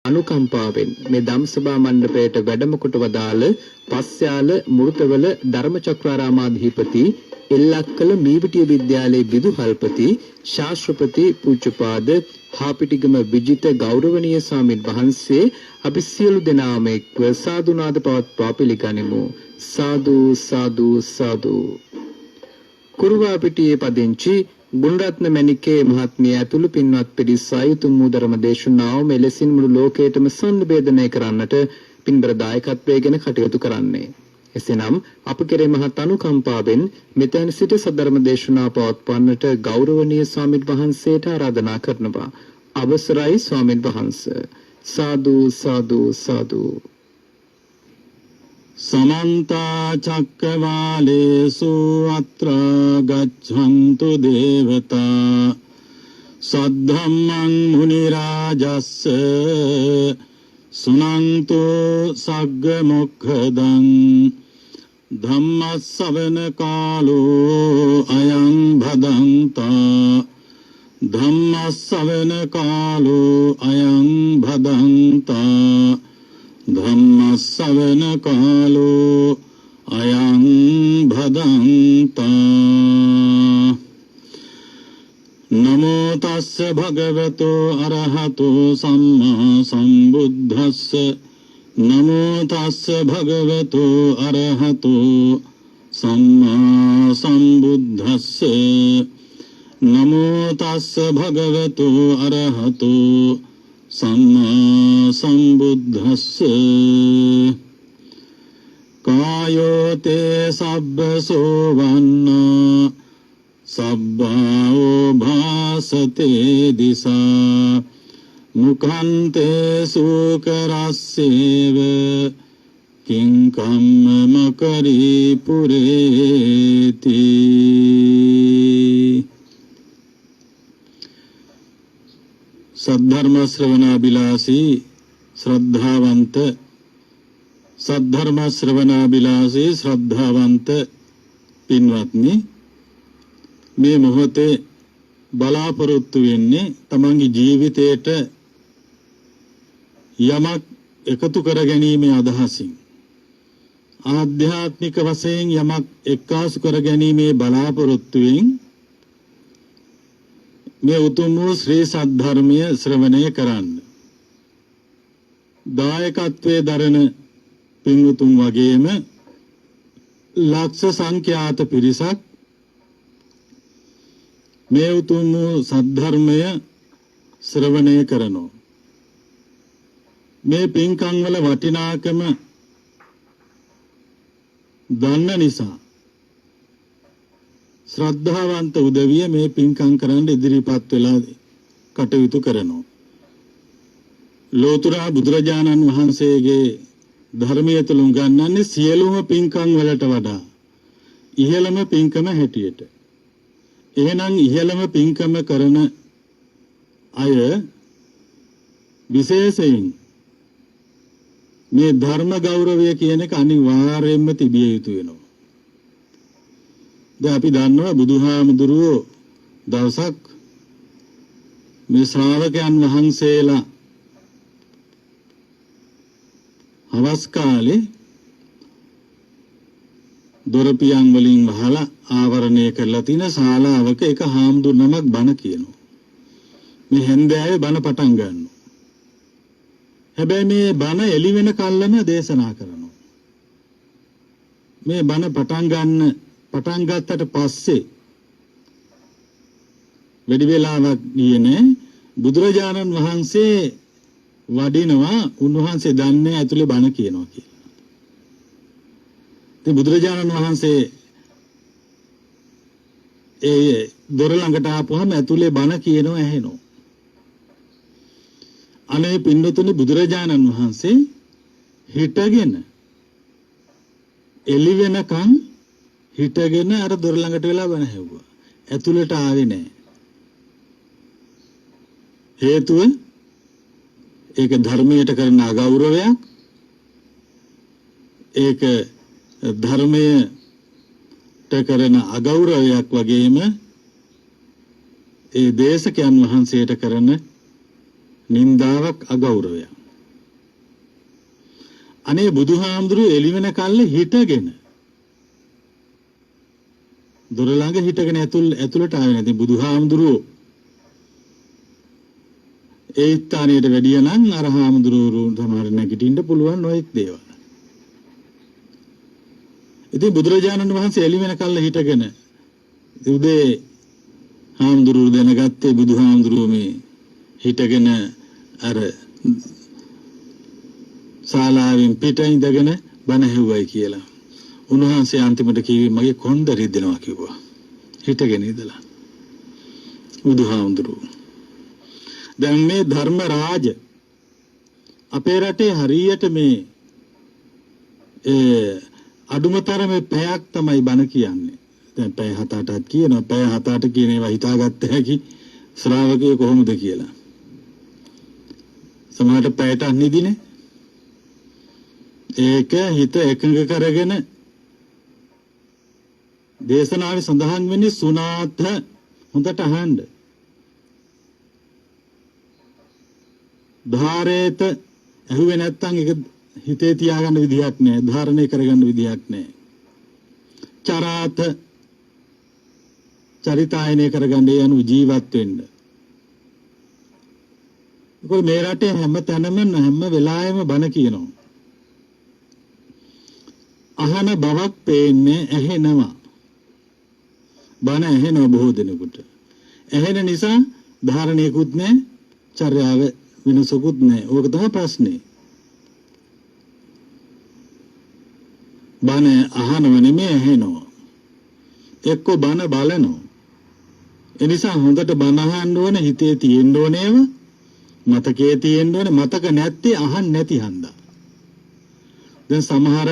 අනුකම්පාවෙන් මේ ධම්සභා මණ්ඩපයට වැඩම කොට වදාළ පස්යාල මුරුතවල ධර්මචක්‍රාරාමාධිපති එල්ලක්කල මීවිටිය විද්‍යාලයේ විදුහල්පති ශාස්ත්‍රපති පූජ්‍යපාද හාපිටිගම විජිත ගෞරවනීය ස්වාමීන් වහන්සේ අපි සියලු දෙනාම එක්ව සාදුනාද පවත්වා පිළිගනිමු. සාදු සාදු සාදු. කුරුවාපිටියේ පදිංචි ගුණරත්න මණිකේ මහත්මිය ඇතුළු පින්වත් පිරිස ආයුතුම් වූ ධර්ම දේශනාව මෙලෙසින් මුළු ලෝකයටම සංනිවේදනය කරන්නට පින්බර දායකත්වයෙන් කටයුතු කරන්නේ. එසේනම් අප කෙරේ මහත් අනුකම්පාවෙන් මෙතන සිට සද්ධර්ම දේශනා පවත්වන්නට ගෞරවනීය ස්වාමීන් වහන්සේට ආරාධනා කරනවා. අවසරයි ස්වාමීන් වහන්සේ. සාදු සාදු සාදු. समन्त चक्रवालेषु अत्र गच्छन्तु देवता सद्धम्मं मुनिराजस्य सुनन्तु सग्गमुखदं धम्मश्रवण कालो अयं भदन्ता धम्मश्रवण कालो अयं भदन्ता धम्मश्रवण कालो अयं भदन्ता नमो तस्य भगवतो अरहतो सम्मा सम्बुद्धस्य नमो तस्य भगवतो अरहतो सम्मा सम्बुद्धस्य नमो तस्य भगवतो अरहतो सम्मा सम्बुद्धस्य कायो ते सब्बसो वन्ना सब्बाओ भासते दिशा मुखन्ते सुकरस्येव किंकम् मकरी पुरेति सद्धर्म श्रवणाभिलाषी श्रद्धावंत सद्धर्म श्रवणाभिलाषी श्रद्धावंत පින්වත්නි මේ මොහොතේ බලාපොරොත්තු වෙන්නේ තමන්ගේ ජීවිතයට යමක් එකතු කර ගැනීමේ අදහසින් ආධ්‍යාත්මික වශයෙන් යමක් එක්කාසු කර ගැනීමේ බලාපොරොත්තුවෙන් මේ උතුම් වූ ශ්‍රී සද්ධර්මය ශ්‍රවණය කරන්න දායකත්වයේ දරන පින්වතුන් වගේම ලක්ෂ සංඛ්‍යාත පිරිසක් මේ උතුම් සද්ධර්මය ශ්‍රවණය කරනවා මේ පින්කම් වල වටිනාකම දන්න නිසා ශ්‍රද්ධාවන්ත උදවිය මේ පින්කම් කරන්න ඉදිරිපත් වෙලා කටයුතු කරනවා ලෝතුරා බුදුරජාණන් වහන්සේගේ ධර්මයේ තුල ගන්නන්නේ සියලුම පින්කම් වලට වඩා ඉහළම පින්කම හැටියට එහෙනම් ඉහළම පින්කම කරන අය විශේෂයෙන් මේ ධර්ම ගෞරවය කියන එක අනිවාර්යයෙන්ම තිබිය යුතු වෙනවා. දැන් අපි දන්නවා බුදුහාමුදුරුවෝ දවසක් මේ ශ්‍රාවකයන් වහන්සේලා හවස් කාලේ දොරපියන් වලින් වහලා ආවරණය කරලා තියෙන ශාලාවක එක හාමුදුරුවමක් බණ කියනවා. මේ හැන්දෑවේ බණ පටන් ගන්නවා. හැබැයි මේ බණ එළි වෙන කල්ලම දේශනා කරනවා. මේ බණ පටන් ගත්තට පස්සේ වැඩි වෙලාවක් ගියේ නෑ. බුදුරජාණන් වහන්සේ වඩිනවා උන්වහන්සේ දන්නේ ඇතුලේ බණ කියනවා කියලා. ඉතින් බුදුරජාණන් වහන්සේ ඒ දොර ළඟට ආපුවම ඇතුලේ බණ කියනවා ඇහෙනවා. අනේ පින්නතුනි බුදුරජාණන් වහන්සේ හිටගෙන එළි වෙනකන් හිටගෙන අර දොර ළඟට වෙලා බණ ඇහුවා. ඇතුලට ආවේ නැහැ. හේතුව ඒක ධර්මයට කරන අගෞරවයක්. ඒක ධර්මයට කරන අගෞරවයක් වගේම ඒ දේශකයන් වහන්සේට කරන නින්දාවක් අගෞරවයක්. අනේ බුදුහාමුදුරුවෝ එළි වෙන කල්ලි හිටගෙන දොර ළඟ හිටගෙන ඇතුළට ආවේ නැති බුදුහාමුදුරුවෝ ඒ ස්ථානයට වැඩිය නම් අර හාමුදුරුවෝ සමහර නැගිටින්න පුළුවන් නොඑක් දේවල්. ඉතින් බුදුරජාණන් වහන්සේ එළි වෙන කල්ලි හිටගෙන උදේ හාමුදුරුවෝ දැනගත්තේ බුදුහාමුදුරුවෝ මේ හිටගෙන අර ශාලාවෙන් පිට ඉඳගෙන බණ ඇහුවයි කියලා. උන්වහන්සේ අන්තිමට කිව්වේ මගේ කොන්ද රිදෙනවා කිව්වා. හිටගෙන ඉඳලා. බුදුහාමුදුරුවෝ. දැන් මේ ධර්ම රාජ අපේ රටේ හරියට මේ අඩුමතරමේ පැයක් තමයි බණ කියන්නේ. දැන් පැය 7-8ක් කියනවා. පැය 7-8 කියන ඒවා හිතාගත්ත හැකි ශ්‍රාවකයෝ කොහොමද කියලා. සමහරට පැයට අනිදිනේ. ඒක හිත එකඟ කරගෙන දේශනාවේ සඳහන් වෙන්නේ සුනාත හොඳට අහන්න. ධාරේත ඇහුවේ නැත්තම් ඒක හිතේ තියාගන්න විදිහක් නැහැ. ධාරණය කරගන්න විදිහක් නැහැ. චරාත චරිතායනය කරගන්න යනු ජීවත් වෙන්න. ඒක මේ රටේ හැම තැනම හැම වෙලාවෙම බණ කියනවා. අහන බවක් පේන්නේ ඇහෙනවා. බණ ඇහෙනවා බොහෝ දෙනෙකුට. ඇහෙන නිසා ධාරණයකුත් නැහැ, චර්යාව වෙනසකුත් නැහැ. ඕක තමයි ප්‍රශ්නේ. බණ අහනව නෙමෙයි ඇහෙනවා. එක්ක බණ බලනවා. ඒ නිසා හොඳට බණ අහන්න ඕනේ, හිතේ තියෙන්න ඕනේම, මතකයේ තියෙන්න ඕනේ. මතක නැත්තේ අහන්න නැති හන්දා. දැන් සමහර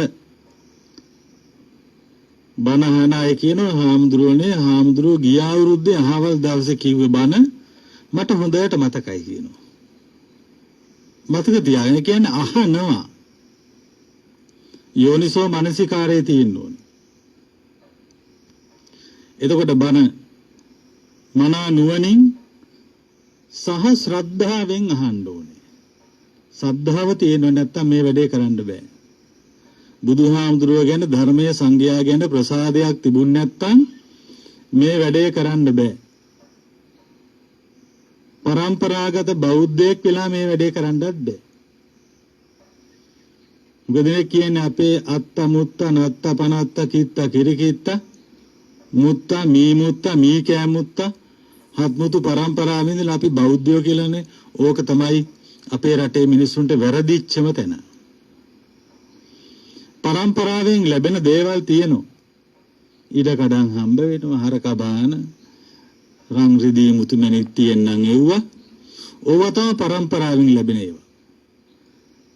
බණ අහන අය කියනවා හාමුදුරුවෝ ගිය අවුරුද්දේ අහවල් දවසේ කිව්වේ බණ මට හොඳට මතකයි කියනවා. මතක තියාගෙන කියන්නේ අහනවා. යෝනිසෝ මනසිකාරයේ තියෙන්න ඕනේ. එතකොට බණ මනා නුවණින් සහ ශ්‍රද්ධාවෙන් අහන්න ඕනේ. ශ්‍රද්ධාව තියෙනව නැත්තම් මේ වැඩේ කරන්න බෑ. බුදුහාමුදුරුවෝ ගැන ධර්මයේ සංගයා ගැන ප්‍රසාදයක් තිබුණ නැත්තම් මේ වැඩේ කරන්න බෑ. පරම්පරාගත බෞද්ධයෙක් වෙලා මේ වැඩේ කරන්නත් බෑ. මොකද කියන්නේ අපේ අත්ත මුත්ත නත්ත පනත්ත කිත්ත කිරිකිත්ත මුත්ත මී කෑ මුත්ත හත්මුතු පරම්පරාවෙන් ඉඳලා අපි බෞද්ධයෝ කියලානේ. ඕක තමයි අපේ රටේ මිනිස්සුන්ට වැරදිච්චම තැන. පරම්පරාවෙන් ලැබෙන දේවල් තියෙනවා. ඉඩ කඩන් හම්බ වෙනවා, හරක බාන, රන් රිදී මුතු මැණික් තියෙනනම් එව්වා. ඕවා තමයි පරම්පරාවෙන් ලැබෙන ඒවා.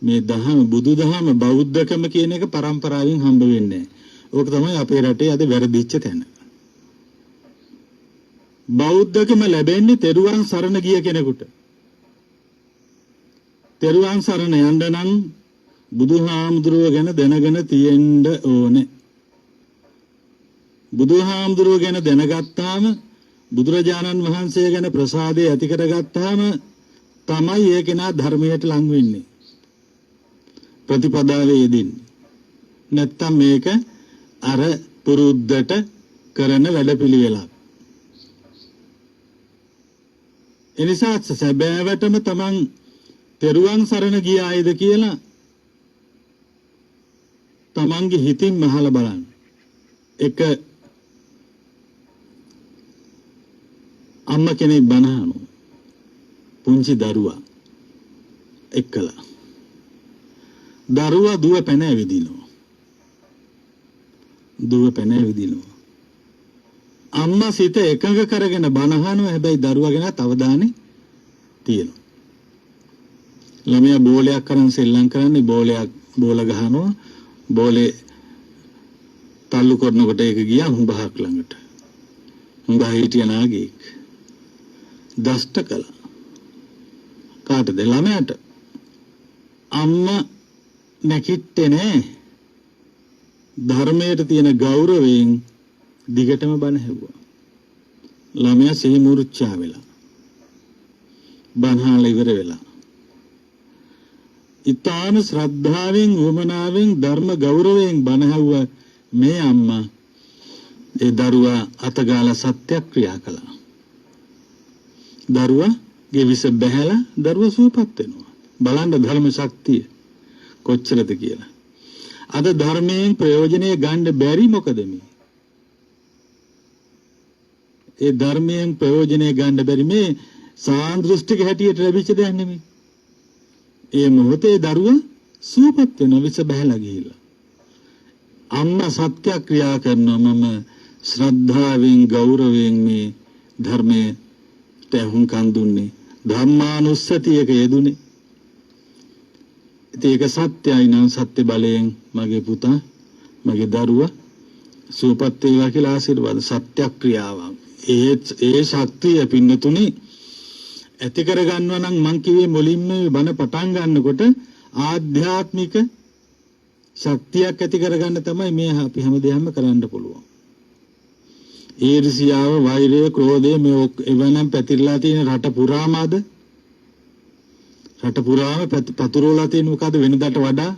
මේ දහම බුදුදහම බෞද්ධකම කියන එක පරම්පරාවෙන් හම්බ වෙන්නේ නැහැ. ඕක තමයි අපේ රටේ අද වැරදිච්ච තැන. බෞද්ධකම ලැබෙන්නේ තෙරුවන් සරණ ගිය කෙනෙකුට. තෙරුවන් සරණ යන්න නම් බුදුහාමුදුරුවෝ ගැන දැනගෙන තියෙන්න ඕනේ. බුදුහාමුදුරුවෝ ගැන දැනගත්තාම බුදුරජාණන් වහන්සේ ගැන ප්‍රසාදය ඇති කරගත්තාම තමයි ඒ කෙනා ධර්මයට ලං වෙන්නේ. ප්‍රතිපදාවේ යෙදෙන්නේ. නැත්තම් මේක අර පුරුද්දට කරන වැඩපිළිවෙලක්. එනිසා සැබෑවටම තමන් තෙරුවන් සරණ ගියායිද කියලා තමන්ගේ හිතින් මහලා බලන්න. එක අම්මා කෙනෙක් බණ අහනවා. පුංචි දරුවා එක්කලා. දරුවා දුව පැන ඇවිදිනවා. අම්මා සිත එකඟ කරගෙන බණ අහනවා. හැබැයි දරුවා ගැන අවධානය තියෙනවා. ළමයා බෝලයක් කරන් සෙල්ලම් කරන්නේ බෝල ගහනවා. බෝලේ තල්ලු කරනකොට ඒක ගියා හුඹහක් ළඟට. හුඹහ හිටිය නාගයෙක්. දෂ්ට කළා. කාටද? ළමයාට. අම්මා නැකිට්ටේ නෑ. ධර්මයට තියෙන ගෞරවයෙන් දිගටම බණ හැවුවා. ළමයා සිහි මුරුච්චා වෙලා. බණහාල ඉවර වෙලා. ඊතාන ශ්‍රද්ධාවෙන් වමනාවෙන් ධර්ම ගෞරවයෙන් බණහුව මේ අම්මා ඒ දරුවා අතගාලා සත්‍යක්‍රියා කළා. දරුවාගේ විස බැහැලා දරුවා සුවපත් වෙනවා. බලන්න ධර්ම ශක්තිය කොච්චරද කියලා. අද ධර්මයෙන් ප්‍රයෝජනෙ ගන්න බැරි මොකද මේ? ඒ ධර්මයෙන් ප්‍රයෝජනෙ ගන්න බැරි මේ සාන්දෘෂ්ටික හැටියට ලැබිච්ච දෙයක් නෙමෙයි. ඒ මොහොතේ දරුවා සුවපත් වෙනවා විස බැහැලා ගිහිල්ලා. අම්මා සත්‍යක්‍රියා කරනවා මම ශ්‍රද්ධාවෙන් ගෞරවයෙන් මේ ධර්මයට හුඟක් දුන්නේ ධම්මානුස්සතියක යෙදුනේ. ඒක සත්‍යයි නම් සත්‍ය බලයෙන් මගේ පුතා මගේ දරුවා සුවපත් වේවා කියලා ආශිර්වාද සත්‍යක්‍රියාවක්. ඒ ශක්තිය පින්නතුනි ඇති කර ගන්නවා නම් මං කිව්වේ මුලින්ම බණ පටන් ගන්නකොට ආධ්‍යාත්මික ශක්තියක් ඇති කරගන්න තමයි මේ අපි හැමදේම කරන්න පුළුවන්. ඊර්ෂියාව, වෛරය, ක්‍රෝධය මේ එවනම් පැතිරලා තියෙන රට පුරාමද? රට පුරාම පතුරවලා තියෙන මොකද වෙනදාට වඩා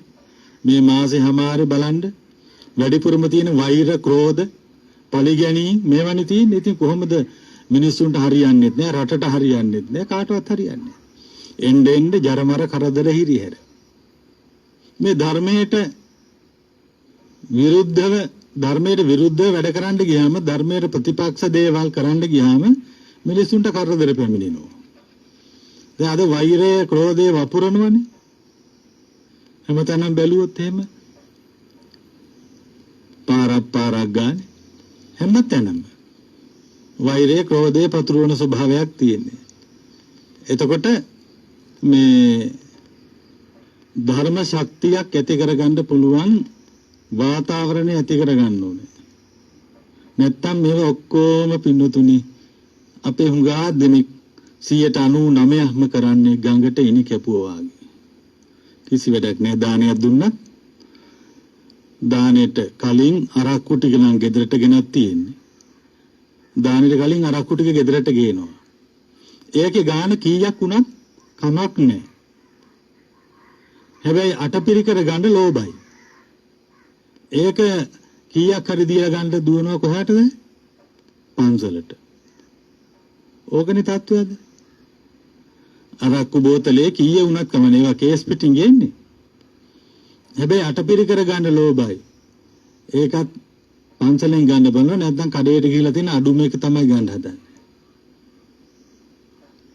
මේ මාසේ හැමාරේ බලන්න වැඩිපුරම තියෙන වෛර, ක්‍රෝධ, පරිගැනීම් මේවනේ තියෙන්නේ. ඉතින් කොහොමද මිනිස්සුන්ට හරියන්නේ නැහැ, රටට හරියන්නේ නැහැ, කාටවත් හරියන්නේ නැහැ. එන්න ජරමර කරදර හිරිහැර. මේ ධර්මයට විරුද්ධව වැඩ කරන්න ගියාම ධර්මයට ප්‍රතිපක්ෂ දේවල් කරන්න ගියාම මිනිසුන්ට කරදර පැමිණෙනවා. දැන් අද වෛරය, ක්‍රෝධය වපුරනවනේ. හැමතැනම බැලුවොත් එහෙම පාරක් ගානේ හැමතැනම වෛරය, ක්‍රෝධය පතුරවන ස්වභාවයක් තියෙන්නේ. එතකොට මේ ධර්ම ශක්තියක් ඇති කරගන්න පුළුවන් වාතාවරණය ඇති කරගන්න ඕනේ. නැත්තම් මේව ඔක්කොම පින්නතුනි අපේ හුඟා දෙනෙක් 99%ක්ම කරන්නේ ගඟට ඉනි කැපුවා වගේ. කිසි වැඩක් නැහැ. දානයක් දුන්නත් දානෙට කලින් අරක්කු ටික නම් ගෙදරට ගෙනත් තියෙන්නේ. දානෙට කලින් අරක්කු ටික ගෙදරට ගේනවා. ඒකේ ගාන කීයක් වුණත් කමක් නැහැ. හැබැයි අටපිරිකර ගන්න ලෝභයි. ඒක කීයක් හරි දීලා ගන්න දුවනවා කොහාටද? පන්සලට. ඕකනේ තත්ත්වයද? අරක්කු බෝතලේ කීයේ වුණත් කමනේ ඒවා කේස් පිටින් ගේන්නේ. හැබැයි අටපිරිකර ගන්න ලෝභයි. ඒකත් පන්සලෙන් ගන්න බලනවා නැත්නම් කඩේට ගිහිල්ලා තියෙන අඩු මේක තමයි ගන්න හදන්නේ.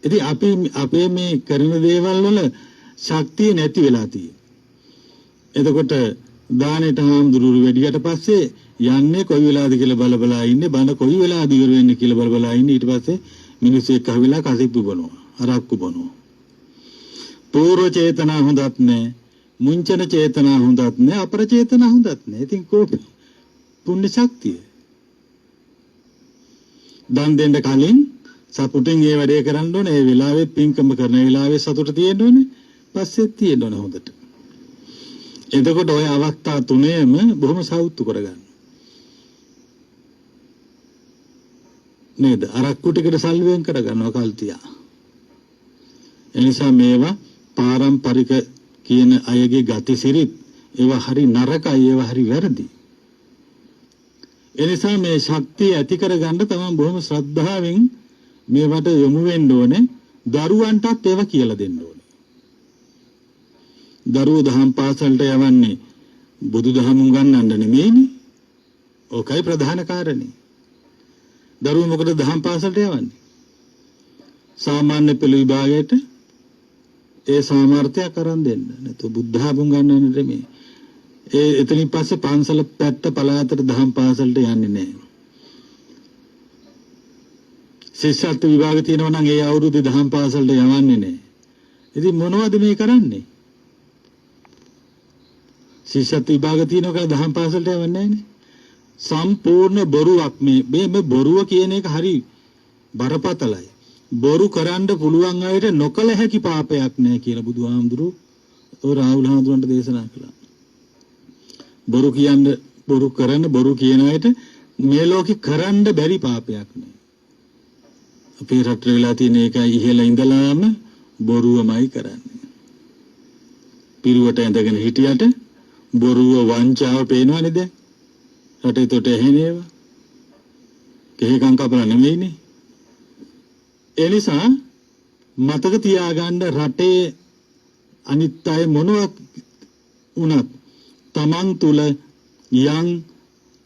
ඉතින් අපේ මේ කරන දේවල් වල ශක්තිය නැති වෙලා තියෙනවා. එතකොට දානෙට හාමුදුරුවෝ වැඩියට පස්සේ යන්නේ කොයි වෙලාවද කියලා බල ඉන්නේ බන කොයි වෙලාවද ඉවර වෙන්නේ කියලා බල ඉන්නේ. ඊට පස්සේ මිනිස්සු එක්ක අහවිලා කසිප්පු බොනවා, අරක්කු බොනවා. පූර්ව චේතනා හොඳත් නැහැ, මුංචන චේතනා හොඳත් නැහැ, අපර චේතනා හොඳත් නැහැ. ඉතින් කොහොමද පුණ්‍ය ශක්තිය? දන් දෙන්න කලින් සතුටින් ඒ වැඩේ කරන්න ඕනේ. ඒ වෙලාවේ පින්කම කරන වෙලාවේ සතුට තියෙන්න ඕනේ. පස්සෙත් තියෙන්න ඕනේ හොඳට. එතකොට ඔය අවස්ථා තුනේම බොහොම සෞතු කරගන්න. නේද? අරක්කු ටිකට සල්වෙන් කරගන්නවා කල්තියා. එනිසා මේවා පාරම්පරික කියන අයගේ ගති සිරිත් ඒවා හරි නරකයි, ඒවා හරි වැරදි. එනිසා මේ ශක්තිය ඇති කරගන්න තමයි බොහොම ශ්‍රද්ධාවෙන් මේවට යොමු වෙන්න ඕනේ. දරුවන්ටත් ඒවා කියලා දෙන්න ඕනේ. දරුවෝ දහම් පාසලට යවන්නේ බුදුදහම උගන්වන්න නෙමෙයිනේ. ඕකයි ප්‍රධාන කාරණේ. දරුවෝ මොකද දහම් පාසලට යවන්නේ? සාමාන්‍ය පෙළ විභාගයට ඒ සාමර්ථ්‍යය කරන් දෙන්න. නැතු බුද්ධහම උගන්වන්න නෙමෙයි. එතනින් පස්සේ පන්සල පැත්ත පළාතට දහම් පාසලට යන්නේ නැහැ. ශිෂ්‍යත්ව විභාග තියෙනවා නම් ඒ අවුරුද්දේ දහම් පාසලට යවන්නේ නැහැ. ඉතින් මොනවද මේ කරන්නේ? ශිෂ්‍යත්ව විභාග තියෙනවා කියලා දහම් පාසලට යවන්නේ නැහැනේ. සම්පූර්ණ බොරුවක් මේ බොරුව කියන එක හරි බරපතලයි. බොරු කරන්න පුළුවන් අයට නොකල හැකි පාපයක් නැහැ කියලා බුදුහාමුදුරුවෝ රාහුල හාමුදුරන්ට දේශනා කළා. බොරු කියන අයට මේ ලෝකේ කරන්න බැරි පාපයක් නැහැ. අපේ රටේ වෙලා තියෙන එකයි ඉහෙල ඉඳලාම බොරුවමයි කරන්නේ. පිරුවට ඇඳගෙන හිටියට බොරුව වංචාව පේනවනේ දැන්. රටේ තොට එහෙනේව. කෙහෙකම් කපලා නෙමෙයිනේ. ඒ නිසා මතක තියාගන්න රටේ අනිත් අය මොනවත් වුණත් තමන් තුල යම්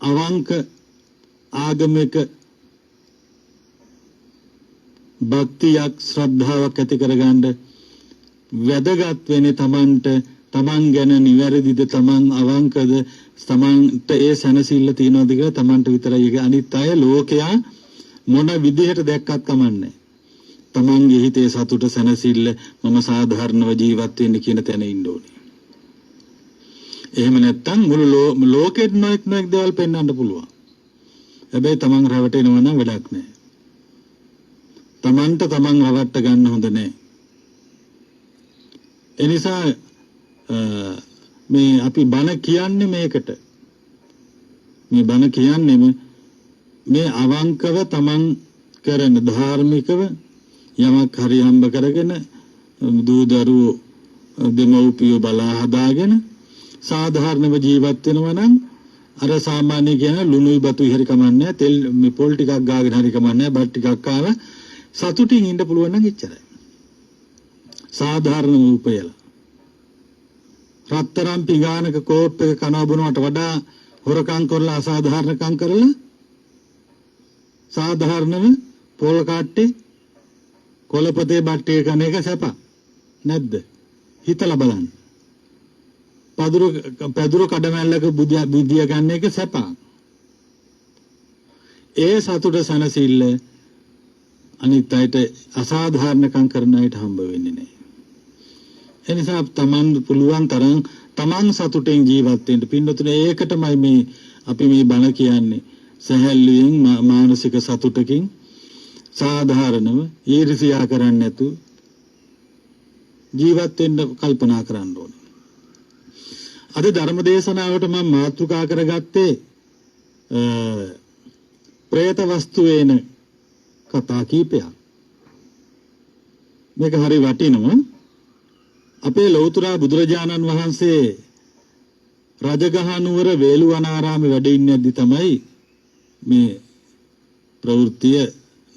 අවංක ආගමික භක්තියක් ශ්‍රද්ධාවක් ඇති කරගන්න වැදගත් වෙන්නේ තමන්ට තමන් ගැන නිවැරදිද තමන් අවංකද තමන්ට ඒ සැනසෙල්ල තියනවාද කියලා තමන්ට විතරයි. ඒක අනිත් අය ලෝකයා මොන විදිහට දැක්කත් කමන්නේ. තමන්ගේ හිතේ සතුට සැනසෙල්ල මම සාධාරණව ජීවත් වෙන්න කියන තැන ඉන්න ඕනේ. එහෙම නැත්නම් මුළු ලෝකෙත් නොඑක් දේවල් පෙන්වන්න පුළුවන්. හැබැයි තමන් රැවටෙනවා නම් වැඩක් නැහැ. තමන්ට තමන් රවට්ට ගන්න හොඳ නැහැ. ඒ නිසා මේ අපි බණ කියන්නේ මේකට. මේ බණ කියන්නේ මේ අවංකව තමන් කරන ධාර්මිකව යමක් හරි හම්බ කරගෙන දූ දරුවෝ දෙමව්පියෝ බලා හදාගෙන සාධාරණව ජීවත් වෙනවා නම් අර සාමාන්‍ය කියන ලුණුයි බතුයි හරි කමන්නේ තෙල් පොල් ටිකක් ගාගෙන හරි කමන්නේ බත් ටිකක් කාලා සතුටින් ඉන්න පුළුවන් නම් එච්චරයි. සාධාරණ උපයලා රත්තරන් පිඟානක කෝප් එක කන බොනවට වඩා හොරකම් කරලා අසාධාරණකම් කරලා සාධාරණව පොල් කාට්ටේ කොළපතේ බට්ටේ කන එක සැප නැද්ද? හිතලා බලන්න. පැදුරු කඩමැල්ලක බුදිය ගන්න එක සැප. ඒ සතුට සනසිල්ල අනිත් අයට අසාධාරණකම් කරන අයට හම්බ වෙන්නේ නැහැ. ඒ නිසා තමන් පුළුවන් තරම් තමන් සතුටෙන් ජීවත් වෙන්න. පින්නතුනේ ඒකටමයි මේ අපි මේ බණ කියන්නේ. සැහැල්ලුවෙන් මානසික සතුටකින් සාධාරණව ඊර්ෂ්‍යා කරන්නේ නැතු ජීවත් වෙන්න කල්පනා කරන්න ඕනේ. අද ධර්ම දේශනාවට මම මාතෘකා කරගත්තේ പ്രേත වස්තු වෙන කතා කීපයක්. මේක හරි වටිනවා. අපේ ලෞතර බුදුරජාණන් වහන්සේ රජගහනුවර වේළුවනාරාමේ වැඩ ඉන්නේදී තමයි මේ ප්‍රවෘත්තිය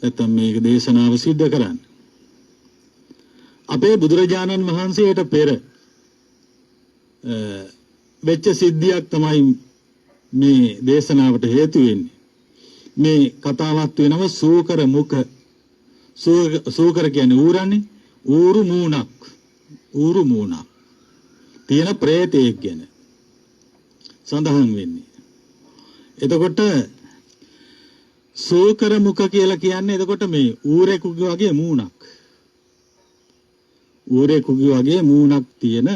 නැත්නම් මේ දේශනාව සිද්ධ කරන්නේ. අපේ බුදුරජාණන් වහන්සේට පෙර වෙච්ච සිද්ධියක් තමයි මේ දේශනාවට හේතු වෙන්නේ. මේ කතාවක් වෙනව සූකර මුඛ. සූකර කියන්නේ ඌරන්නේ. ඌරු මූණක් තියෙන പ്രേතයෙක් ගැන සඳහන් වෙන්නේ. එතකොට සූකර මුඛ කියලා කියන්නේ එතකොට මේ ඌරෙකුගේ වගේ මූණක්. ඌරෙකුගේ වගේ මූණක් තියෙන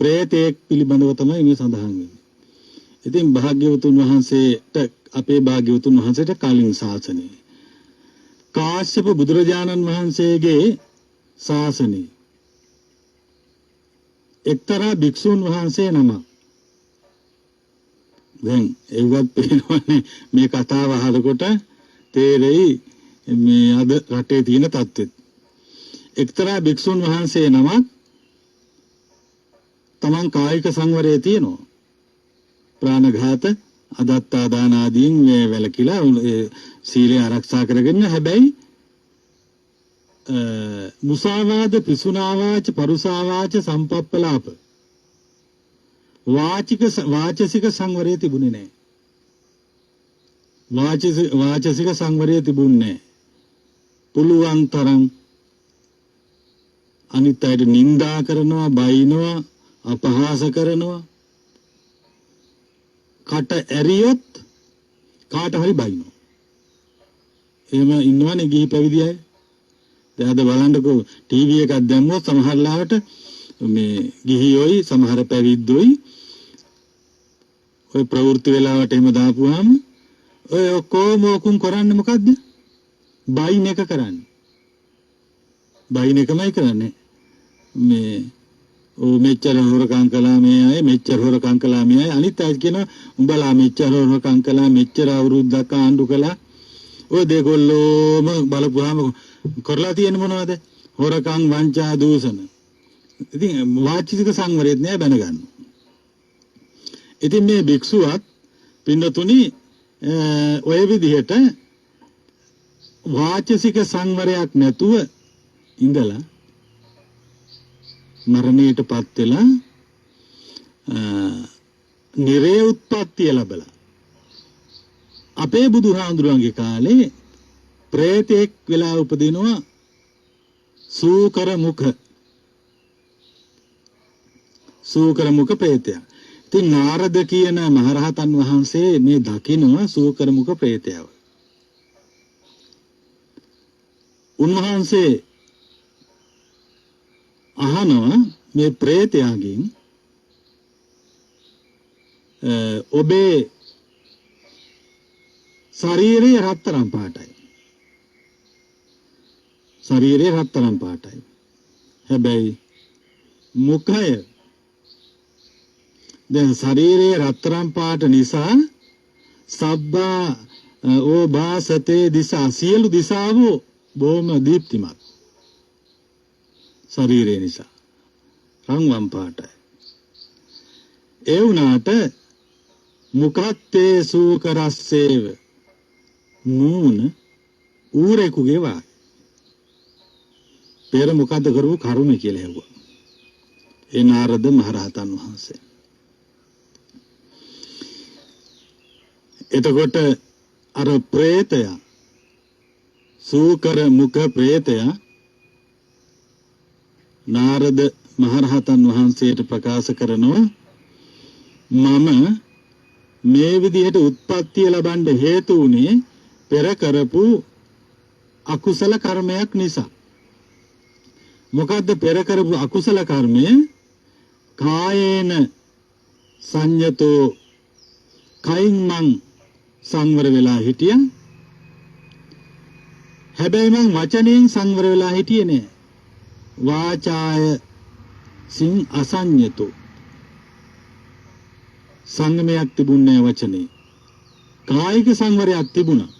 പ്രേතයෙක් පිළිබඳව තමයි මේ සඳහන් වෙන්නේ. ඉතින් භාග්‍යවතුන් වහන්සේට අපේ භාග්‍යවතුන් වහන්සේට කලින් ශාසනයේ කාශ්‍යප බුදුරජාණන් වහන්සේගේ ශාසනයේ එක්තරා භික්ෂුන් වහන්සේ නම දැන් ඒවත් පේනවනේ මේ කතාව අහනකොට තේරෙයි මේ අද රටේ තියෙන තත්ත්වෙත්. එක්තරා භික්ෂුන් වහන්සේ නමක් තමන් කායික සංවරයේ තියෙනවා. ප්‍රාණඝාත අදත්තා දාන ආදීන් වැළකීලා සීලය ආරක්ෂා කරගෙන හැබැයි මුසාවාද පිසුනාවාච පරුසාවාච සම්පප්පලාප වාචසික සංවරයේ තිබුණේ නැහැ. වාචසික සංවරයේ තිබුණේ නැහැ. පුළුවන් තරම් අනිත් අයට නිඳා කරනවා, බයිනවා, අපහාස කරනවා. කට ඇරියොත් කාට හරි බයිනවා. එහෙම ඉන්නවනේ ගිහි පැවිදි අය. දැන් අද බලන්නකෝ ටීවී එකක් දැම්මොත් සමහර ලාවට මේ ගිහියෝයි සමහර පැවිද්දෝයි ඔය ප්‍රවෘත්ති වෙලාවට එහෙම දාපුවාම ඔය ඔක්කොම ඔකුන් කරන්නේ මොකද්ද? බයින් එක කරන්නේ. බයින් එකමයි කරන්නේ. මේ මෙච්චර හොරකම් කළා මේ අය, මෙච්චර හොරකම් කළා මේ අය. අනිත් අය කියනවා උඹලා මෙච්චර හොරකම් කළා, මෙච්චර අවුරුද්දක් ආණ්ඩු කළා. ඔය දෙගොල්ලෝම බලපුවාම කරලා තියෙන මොනවද? හොරකම්, වංචා, දූෂණ. ඉතින් වාචික සංවරයත් නෑ බැන ගන්න. ඉතින් මේ භික්ෂුවත් පින්නතුනි ඔය විදිහට වාචසික සංවරයක් නැතුව ඉඳලා මරණයටපත් වෙලා නිරේ උත්පත්තිය ලැබලා අපේ බුදුහාඳුරන්ගේ කාලේ ප්‍රේතෙක් වෙලා උපදිනවා සූකර මුඛ ප්‍රේතයා. ඉතින් නාරද කියන මහරහතන් වහන්සේ මේ දකිනවා සූකර මුඛ ප්‍රේතයව. උන්වහන්සේ අහනවා මේ ප්‍රේතයාගෙන් ඔබේ ශරීරයේ රත්තරන් පාටයි. ශරීරයේ රත්තරන් පාටයි. හැබැයි මුඛය දැන් ශරීරයේ රත්තරන් පාට නිසා සබ්බා ඕභාසතේ දිසා සියලු දිසාවෝ බොහොම දීප්තිමත්. ශරීරය නිසා රන්වන් පාටයි. ඒ වුණාට මුඛත්තේ සූකරස්සේව නූන ඌරෙකුගේ වායි. පෙර මොකද්ද කරපු කර්ම කියලා හෙව්වා. ඒ නාරද මහරහතන් වහන්සේ. එතකොට අර ප්‍රේතයා සූකර මුඛ ප්‍රේතයා නාරද මහරහතන් වහන්සේට ප්‍රකාශ කරනවා මම මේ විදිහට උත්පත්තිය ලබන්න හේතු වුණේ පෙර කරපු අකුසල කර්මයක් නිසා. මොකද්ද පෙර කරපු අකුසල කර්මය? කායේන සංයතෝ කයින් මං සංවර වෙලා හිටියා. හැබැයි මං වචනයෙන් සංවර වෙලා හිටියේ නෑ. වාචාය සින් අසඤ්ඤතෝ සංගමයක් තිබුණේ වචනේ. කායික සංවරයක් තිබුණා.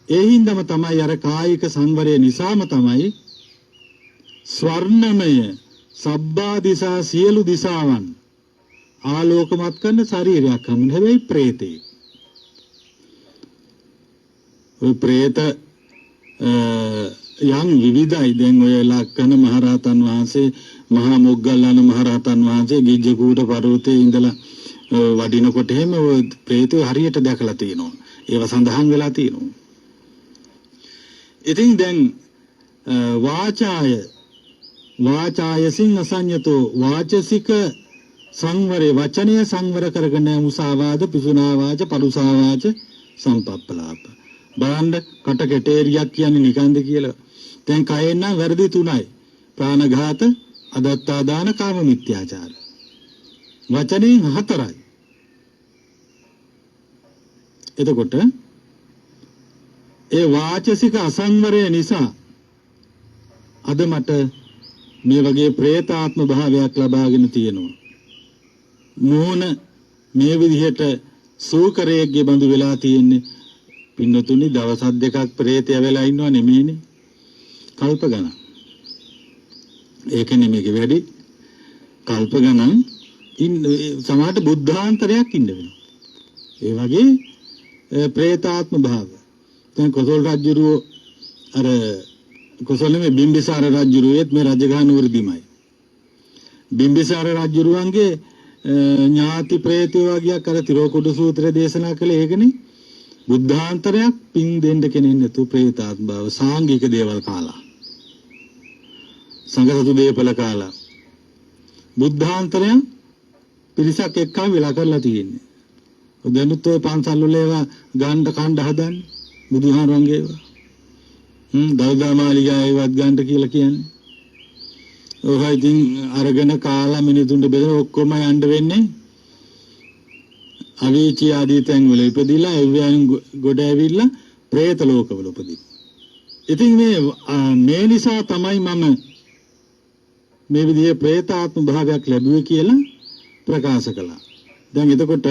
ඒ හින්දාම තමයි අර කායික සංවරය නිසාම තමයි ස්වර්ණමය සබ්බා දිසා සියලු දිසාවන් ආලෝකමත් කරන ශරීරයක් හම්බුනේ. හැබැයි ප්‍රේතේ. ඔය ප්‍රේත යම් විවිධයි. දැන් ඔය ලක්කන මහරහතන් වහන්සේ මහා මොග්ගල්ලාන මහරහතන් වහන්සේ ගිජ්ජකූට පර්වතයේ ඉඳලා වඩිනකොට එහෙම ඔය ප්‍රේතය හරියට දැකලා තියෙනවා. ඒව සඳහන් වෙලා තියෙනවා. ඉතින් දැන් වාචායසින් අසඤ්ඤතෝ වාචසික සංවරේ වචනය සංවර කරගෙන මුසාවාද පිසුනා වාච පරුසා වාච සම්පප්පලාප. බලන්න කට කැටේරියක් කියන්නේ නිකන්ද කියලා. දැන් කයෙන් නම් වැරදි තුනයි. ප්‍රාණඝාත, අදත්තා දාන, කාම මිත්‍යාචාර. වචනෙන් හතරයි. එතකොට ඒ වාචසික අසංවරය නිසා අද මට මේ වගේ ප්‍රේතාත්ම භාවයක් ලබාගෙන තියෙනවා. නෝන මේ විදිහට සූකරයේගේ බඳු වෙලා තියෙන්නේ. පින්නතුනි දවස් දෙකක් ප්‍රේතය වෙලා ඉන්නව නෙමෙයිනේ. කල්ප ගණන්. ඒක නෙමෙයි වැඩි. කල්ප ගණන් සමහරට බුද්ධාන්තරයක් ඉන්න වෙනවා. ඒ වගේ ප්‍රේතාත්ම භාව. දැන් කොසල් රජුරෝ අර කොසලමේ බිම්බිසාර රජුරුවෙත් මේ රජගහ නුවරදීමයි. බිම්බිසාර රජුරුවන්ගේ ඥාති ප්‍රේතයෝ වගේ කර තිරෝකුඩු සූත්‍රය දේශනා කළේ ඒකනේ. බුද්ධාන්තරයක් පින් දෙන්න කෙනෙක් නැතු ප්‍රේතාත්ම භාව සාංගික දේවල් කාලා. සංඝසතු දේපල කාලා. බුද්ධාන්තරයක් පිරිසක් එක්කම වෙලා කරලා තියෙන්නේ. දැනුත් ඔය පන්සල් වල ඒවා ගන්න කණ්ඩ හදන්නේ බුදුහාරවන්ගේ ඒවා. දල්දා මාලිගාවේවත් ගන්න කියලා කියන්නේ. ඔහයි ඉතින් අරගෙන කාලා මිනිතුන්ට බෙදලා ඔක්කොම යන්න වෙන්නේ. අවීචි ආදී තැන් වල ඉපදිලා එවියන් ගොඩ ඇවිල්ලා പ്രേත ලෝකවල උපදින. ඉතින් මේ නිසා තමයි මම මේ විදිහේ പ്രേතාත්ම භාවයක් ලැබුවේ කියලා ප්‍රකාශ කළා. දැන් එතකොට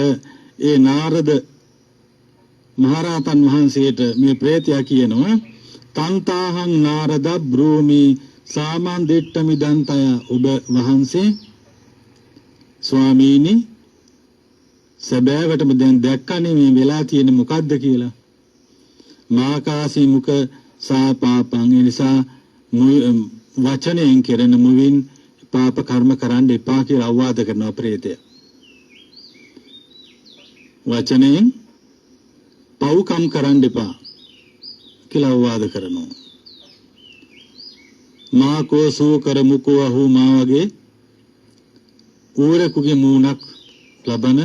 ඒ නාරද මහරහතන් වහන්සේට මේ പ്രേතයා කියනවා තන්තාහං නාරද බ්‍රෝමි සාමාන් දෙට්ටමිදන්තය ඔබ වහන්සේ ස්වාමීනි සැබෑවටම දැන් දැක්කනේ මේ වෙලා තියෙන්නේ මොකද්ද කියලා. මාකාසී මුඛ සාපාපං ඒ නිසා වචනයෙන් කෙරෙන මුවින් පාප කර්ම කරන්න එපා කියලා අවවාද කරනවා ප්‍රේතය. වචනයෙන් පව්කම් කරන්න එපා කියලා අවවාද කරනවා. මා කෝසෝ කරමුකෝ අහු මා වගේ ඌරෙකුගේ මූණක් ලබන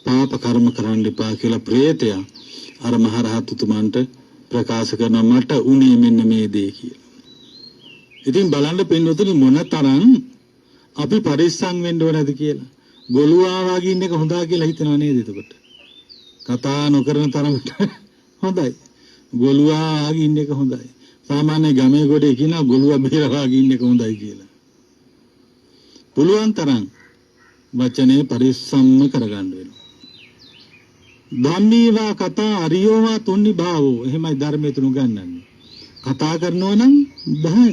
පාප කර්ම කරන්න එපා කියලා ප්‍රේතය අර මහරහතුතුමන්ට ප්‍රකාශ කරන මට උනේ මෙන්න මේ දේ කියලා. ඉතින් බලන්න පින්වතුනි මොනතරම් අපි පරිස්සම් වෙන්න ඕනද කියලා. ගොළුවා වගේ ඉන්න එක හොඳා කියලා හිතනවා නේද එතකොට? කතා නොකරන තරමට හොඳයි. ගොළුවා වගේ ඉන්න එක හොඳයි. සාමාන්‍ය ගමේ ගොඩේ කියනවා ගොළුවා බේරවා වගේ ඉන්න එක හොඳයි කියලා. පුළුවන් තරම් වචනේ පරිස්සම්ම කරගන්න වෙනවා. ධම්මීවා කතා අරියෝවා තුන්නි භාවෝ එහෙමයි ධර්මයේ තුන ගන්නන්නේ. කතා කරනවා නම්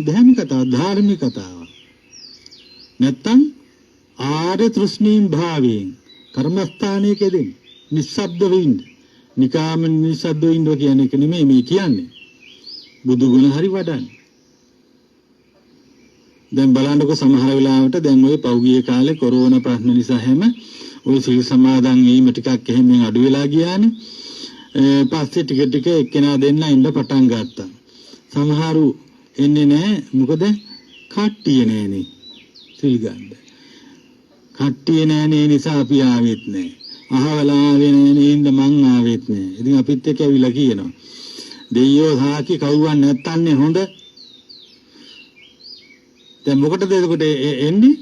ධර්ම කතාව ධාර්මික කතාව. නැත්තම් ආර්ය තෘෂ්ණීන් භාවයෙන් කර්මස්ථානයකදී නිස්සබ්ද වෙන්න. නිකාම නිස්සබ්ද වෙන්න කියන්නේ නෙමෙයි මේ කියන්නේ. බුදු ගුණ හරි වඩන්නේ. දැන් බලන්නකො සමහර වෙලාවට දැන් ওই පෞගිය කාලේ කොරෝනා ප්‍රශ්න නිසා හැම ওই සිල් සමාදන් වීම ටිකක් එහෙම අඩු වෙලා ගියානේ. පස්සේ ටික එක්කෙනා දෙන්න ඉන්න පටන් ගත්තා. සමහරු එන්නේ නැහැ මොකද කට්ටිය නැහනේ සිල් ගන්න. කට්ටිය නැහනේ නිසා අපි ආවෙත් නැහැ. අහවලා ආවේ නැහනේ ඉන්න මං ආවෙත් නැහැ. ඉතින් අපිත් එක්ක ඇවිල්ලා කියනවා. දෙයියෝ සාකි කවුරුන් නැත්තන්නේ හොඳ. දැන් මොකටද එතකොට එන්නේ?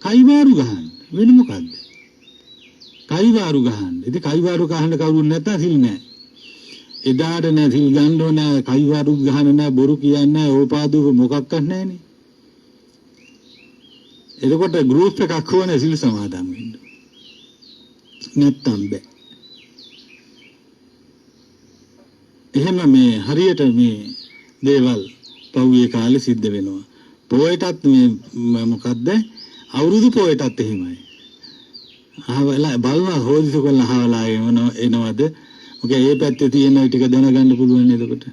කයිවාරු ගහන්න. වෙන මොකද්ද? කයිවාරු ගහන්න. ඉතින් කයිවාරු ගහන්න කවුරුන් නැත්තම් සිල් නැහැ. එදාට නෑ සිල් ගන්න ඕන කයිවාරු ගහන්න නෑ බොරු කියන්නේ ඕපාදුක මොකක්වත් නැහනේ. එතකොට ගෲප් එකක් ඕනේ සිල් සමාදන් වෙන්න. නැත්තම් බෑ. එහෙම මේ හරියට මේ දේවල් පෞයේ කාලේ සිද්ධ වෙනවා. පොයටත් මේ මොකද්ද? අවුරුදු පොයටත් එහෙමයි. අහවලා බලවා හොදිස කොල්ල අහවලා එනවද? ඔකේ ඒ පැත්තේ තියෙන ටික දැනගන්න පුළුවන් නේද එතකොට?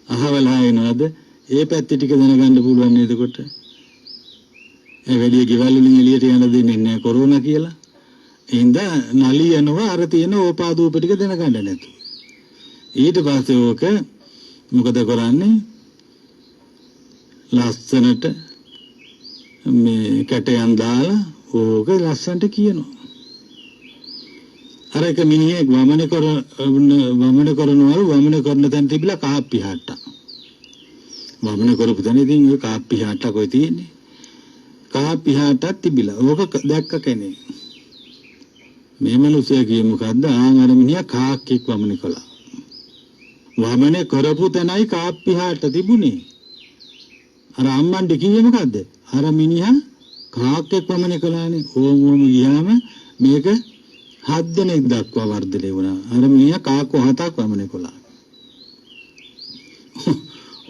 අහවලා එනවද? ඒ පැත්තේ ටික දැනගන්න පුළුවන් නේද එතකොට? ඒ වැඩි ගෙවල් වලින් එළියට යන්න දෙන්නේ නැහැ කොරෝනා කියලා. එහෙනම් නලියනවා අර තියෙන ඕපාදූප ටික දැනගන්න නැතු. ඊට පස්සේ ඕක මොකද කරන්නේ? ලස්සනට මේ කැටයන් දාලා ඕක ලස්සනට කියනවා. අර එක මිනිහෙක් වමන කරන තැන තිබිලා කාප්පි හට්ටා. වමන කරපු තැන ඉතින් ඔය කාප්පි හට්ටා කොයි තියෙන්නේ? කාප්පි හට්ටක් තිබිලා. ඕක දැක්ක කෙනෙක්. මේ මිනිස්සයා කියේ මොකද්ද? අර මිනිහා කාක්කෙක් වමන කළා. වමන කරපු තැනයි කාප්පි හට්ට තිබුණේ. අර අම්මන්ට කිව්වේ මොකද්ද? අර මිනිහා කාක්කෙක් වමන කළානේ. ඕම ගියාම මේක 7 දෙනෙක් දක්වා වර්ධනය වුණා. අර මිනිහා කාක්කෝ 7ක් වමන කළා.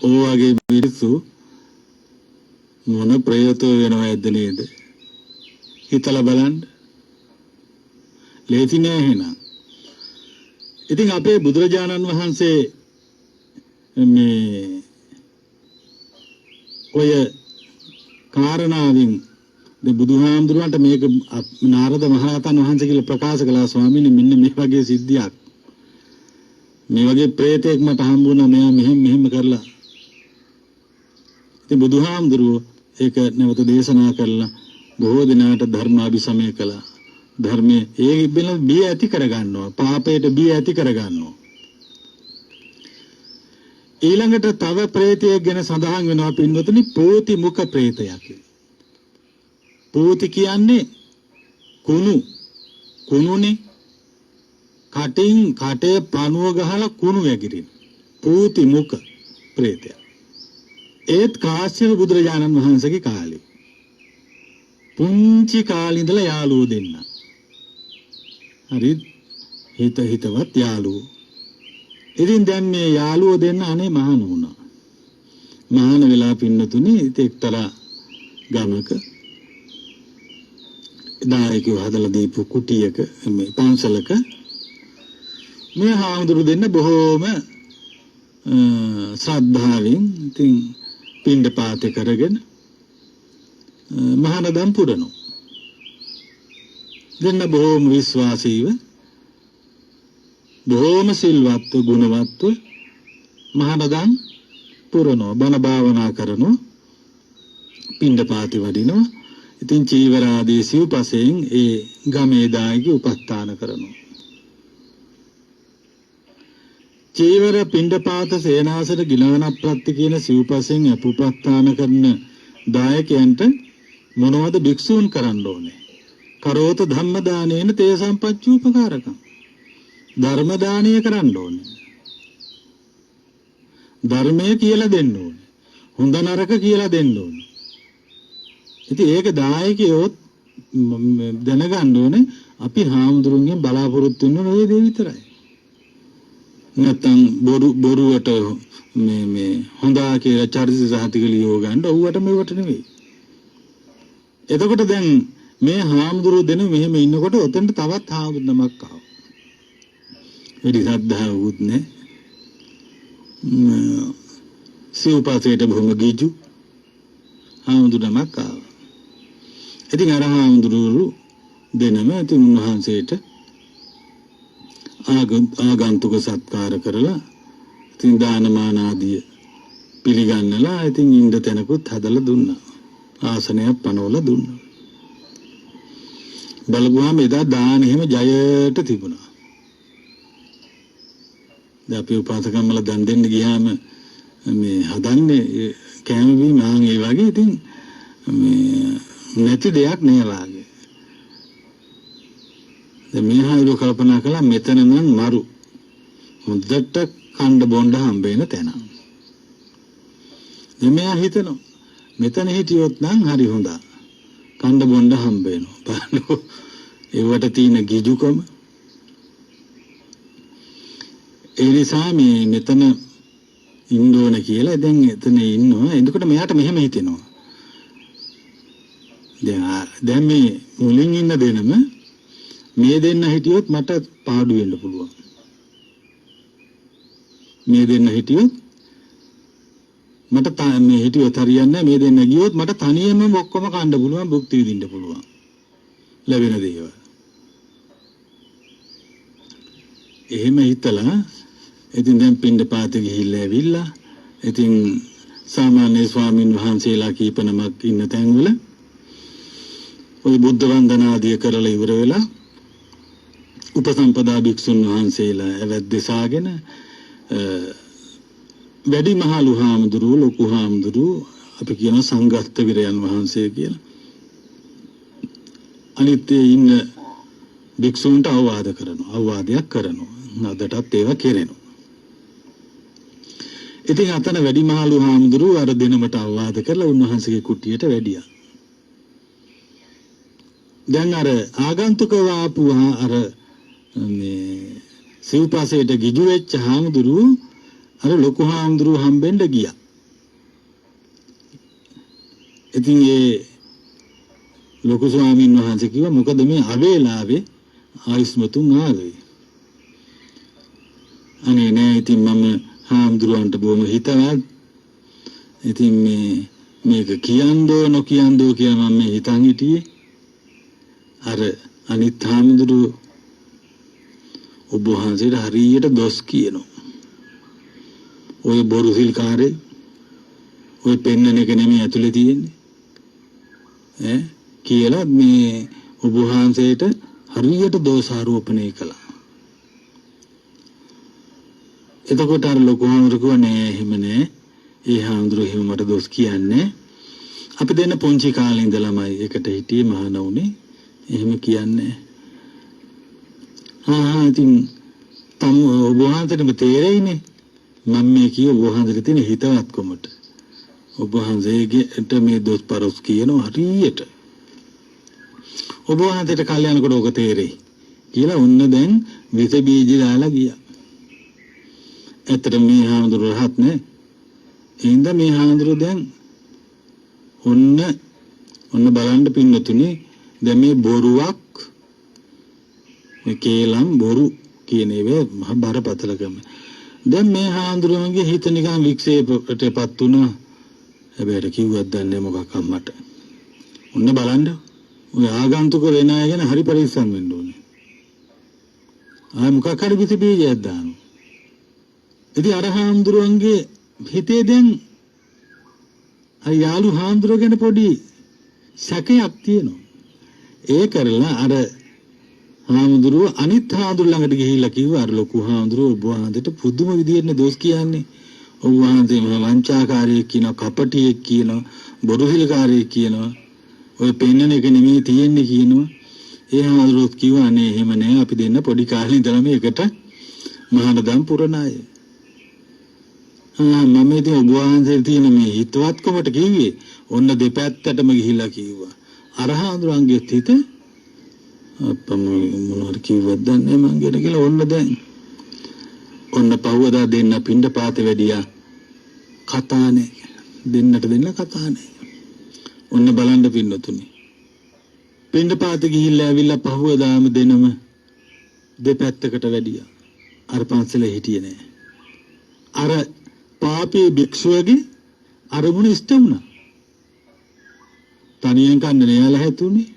ඕවගේ මිනිස්සු මොන ප්‍රයෝතෝ වෙනවද නේද? හිතලා බලන්න. ලේසි නෑ එහෙනම්. ඉතින් අපේ බුදුරජාණන් වහන්සේ මේ ඔය කාරණාවෙන් බුදුහාමුදුරන්ට මේක නාරද මහරහතන් වහන්සේ කියලා ප්‍රකාශ කළා ස්වාමීනි මෙන්න මේ වගේ සිද්ධියක් මේ වගේ ප්‍රේතෙක් මට හම්බුණා මෙයා මෙහෙම කරලා ඉතින් බුදුහාමුදුරුවෝ ඒක නැවත දේශනා කළා බොහෝ දිනකට ධර්ම අභිසමය කළා ධර්මයේ ඒ බිල බිය ඇති කරගන්නවා පාපයට බිය ඇති කරගන්නවා ඊළඟට තව ප්‍රේතයෙක් ගැන සඳහන් වෙනවා පින්වතුනි පෝති මුඛ ප්‍රේතයක්. පෝති කියන්නේ කුණුනේ කටින් කටේ පණුව ගහලා කුණු වැගිරින. පෝති මුඛ ප්‍රේතය. ඒත් කාශ්‍යප බුදුරජාණන් වහන්සේගේ කාලේ. පුංචි කාලේ ඉඳලා යාළුවෝ දෙන්න. හරි හිතවත් යාළුවෝ. ඉතින් දැන් මේ යාළුවෝ දෙන්න අනේ මහාන වුණා. මහාන වෙලා පින්නතුනි එක්තරා ගමක දායකයෝ හදලා දීපු කුටියක මේ පන්සලක මේ හාමුදුරු දෙන්න බොහෝම ශ්‍රද්ධාවෙන් ඉතින් පින්ඩපාතේ කරගෙන මහානදම් පුරනවා. දෙන්න බොහෝම විශ්වාසීව බොහෝම සිල්වත්ව ගුණවත්ව මහානදම් පුරනවා. බණ භාවනා කරනවා. පින්ඩපාතේ වඩිනවා. ඉතින් චීවරාදී සිව්පසයෙන් ඒ ගමේ දායකයෝ උපස්ථාන කරනවා. චීවර පින්ඩපාත සේනාසන ගිලවන ප්‍රත්‍ය කියන සිව්පසෙන් උපස්ථාන කරන දායකයන්ට මොනවද භික්ෂූන් කරන්න ඕනේ? කරෝත ධම්ම දානේන තේ සම්පච්චූපකාරකම්. ධර්ම දානය කරන්න ඕනේ. ධර්මය කියලා දෙන්න ඕනේ. හොඳ නරක කියලා දෙන්න ඕනේ. ඉතින් ඒක දායකයෝ දැනගන්න ඕනේ අපි හාමුදුරුවන්ගෙන් බලාපොරොත්තු වෙන ඔය දේ විතරයි. නැත්තම් බොරුවට මේ හොඳා කියලා චරිත සහතික ලියව ගන්න ඕවට මේවට නෙවෙයි. එතකොට දැන් මේ හාමුදුරුවෝ දෙන මෙහෙම ඉන්නකොට ඔතෙන්ට තවත් හාමුදුරු නමක් ආවා. වැඩි ශ්‍රද්ධාවුත් නැහැ. සිව්පසේට බොහොම ගිජු හාමුදුරු නමක් ආවා. ඉතින් අර හාමුදුරුවෝ දෙනම ඉතින් උන්වහන්සේට ආගන්තුක සත්කාර කරලා ඉතින් දානමාන ආදී පිළිගන්නලා ඉතින් ඉන්න තැනකුත් හදලා දුන්නා. ආසනයක් පනවලා දුන්නා. බලපුවාම එදා දාන එහෙම ජයට තිබුණා. දැන් අපි උපාසකම්මල දන් දෙන්න ගියාම මේ හදන්නේ කැම බීම ආන් ඒ වගේ ඉතින් මේ නැති දෙයක් නෑ වාගේ. දැන් මේ හාමුදුරුවෝ කල්පනා කළා මෙතන නම් මරු හොඳට කණ්ඩ බොණ්ඩ හම්බෙන තැන. දැන් මෙයා හිතනවා මෙතන හිටියොත් නම් හරි හොඳයි. කණ්ඩ බොණ්ඩ හම්බ වෙනවා. බලන්න ඒවට තියෙන ගිජුකම. ඒ නිසා මේ මෙතන ඉන්න ඕන කියලා දැන් එතන ඉන්නවා. එතකොට මෙයාට මෙහෙම හිතෙනවා. දැන් මේ මුලින් ඉන්න දෙනම මේ දෙන්න හිටියොත් මට පාඩු වෙන්න පුළුවන්. මේ දෙන්න හිටියොත් මට මේ හිටියොත් හරියන්නේ මේ දෙන්න ගියොත් මට තනියම ඔක්කොම කන්න පුළුවන් භුක්ති විඳින්න පුළුවන් ලැබෙන දේවල්. එහෙම හිතලා ඉතින් දැන් පින්ඩපාතේ ගිහිල්ලා ඇවිල්ලා ඉතින් සාමාන්‍ය ස්වාමින් වහන්සේලා කීප නමක් ඉන්න තැන්වල ওই බුද්ධ වන්දනාදිය කරලා ඉවර වෙලා උපසම්පදා භික්ෂුන් වහන්සේලා ඇවැද්දසාගෙන වැඩි මහලු හාමුදුරුවෝ ලොකු හාමුදුරුවෝ අපි කියන සංඝස්ත විරයන් වහන්සේ කියලා අනිත් ඉන්න භික්ෂුන්ට අවවාදයක් කරනවා අදටත් ඒවා කෙරෙනවා. ඉතින් අතන වැඩි මහලු හාමුදුරුවෝ අර දිනමට අවවාද කරලා උන්වහන්සේගේ කුටියට වැඩියා. දැන් අර ආගන්තුකව ආපු අර මේ සිව්පසේට ගිජු වෙච්ච හාමුදුරුවෝ අර ලොකු හාමුදුරුවෝ හම්බෙන්න ගියා. ඉතින් ඒ ලොකු ස්වාමීන් වහන්සේ කිව්වා මොකද මේ අවේලාවේ ආයුෂ්මතුන් ආවේ. අනේ නෑ ඉතින් මම හාමුදුරුවන්ට බොහොම හිතවත්. ඉතින් මේක කියන්දෝ නොකියන්දෝ කියලා මම හිතන් හිටියේ. අර අනිත් හාමුදුරුවෝ ඔබ වහන්සේට හරියට දොස් කියනවා. ඔය බොරු සිල්කාරේ ඔය පෙන්නන එක නෙමෙයි ඇතුලේ තියෙන්නේ. කියලා මේ ඔබ වහන්සේට හරියට දෝෂාරෝපණය කළා. එතකොට අර ලොකු හාමුදුරුවෝ නෑ එහෙම නෑ. ඒ හාමුදුරුවෝ එහෙම මට දොස් කියන්නේ. අපි දෙන්න පොන්චි කාලේ ඉඳලාමයි එකට හිටියේ මහානවුනේ. එහෙම කියන්නේ. ඉතින් ඔබ වහන්සේටම තේරෙයිනේ. මම මේ කිය ඔබ වහන්සේට තියෙන හිතවත්කමට. ඔබ වහන්සේට මේ දොස් පරොස් කියනවා හරියට. ඔබ වහන්සේට කල්යනකොට ඔක තේරෙයි කියලා ඔන්න දැන් විස බීජ දාලා ගියා. ඇත්තට මේ හාමුදුරුවෝ රහත් නේ. එහෙනම් මේ හාමුදුරුවෝ දැන් ඔන්න බලන්න පින්නතුනේ දැන් මේ බොරුවක් මේ කේලම් බොරු කියන ඒවා මහ බරපතලකම. දැන් මේ හාමුදුරුවන්ගේ හිත නිකන් වික්ෂේපයටපත් වුණා. හැබැයි කිව්වත් දන්නේ මොකක් අම්මට. ඔන්න බලන්න. ඔය ආගන්තුක වෙන අය ගැන හරි පරිස්සම් වෙන්න ඕනේ. මොකක් හරි කිසි බීජයක් දානවා. ඉතින් අර හාමුදුරුවන්ගේ හිතේ දැන් අර යාළු හාමුදුරුවෝ ගැන පොඩි සැකයක් තියෙනවා. ඒ කරලා අර හාමුදුරුවෝ අනිත් හාමුදුරුවෝ ළඟට ගිහිල්ලා කිව්වා අර ලොකු හාමුදුරුවෝ ඔබ වහන්සේට පුදුම විදියට දොස් කියන්නේ. ඔබ වහන්සේ වංචාකාරයෙක් කියනවා, කපටියෙක් කියනවා, බොරුහිලකාරයෙක් කියනවා. ඔය පෙන්නන එක නෙමෙයි තියෙන්නේ කියනවා. ඒ හාමුදුරුවෝ කිව්වා අනේ එහෙම නෑ අපි දෙන්න පොඩි කාලේ ඉඳලා මේකට මහානදම් පුරණ අය. මම ඉතින් ඔබ වහන්සේ තියෙන මේ හිතවත්කමට කිව්වේ ඔන්න දෙපැත්තටම ගිහිල්ලා කිව්වා. අර හාමුදුරුවන්ගේ හිත අප්පම මොනවද කිව්වද දන්නේ මං ගැන කියලා ඔන්න දැන් ඔන්න පහවදා දෙන්න පින්ඩ පාතේ වැඩියා කතා නෑ දෙන්නට දෙන්න කතා නෑ. ඔන්න බලන්න පින්නතුනි පින්ඩ පාතේ ගිහිල්ලා ඇවිල්ලා පහවදාම දෙනම දෙපැත්තකට වැඩියා. අර පන්සලේ හිටියේ නෑ. අර පාපී භික්ෂුවගේ අරමුණ ඉෂ්ට වුණා. තනියෙන් කන්නේ යාලා හැතුනේ.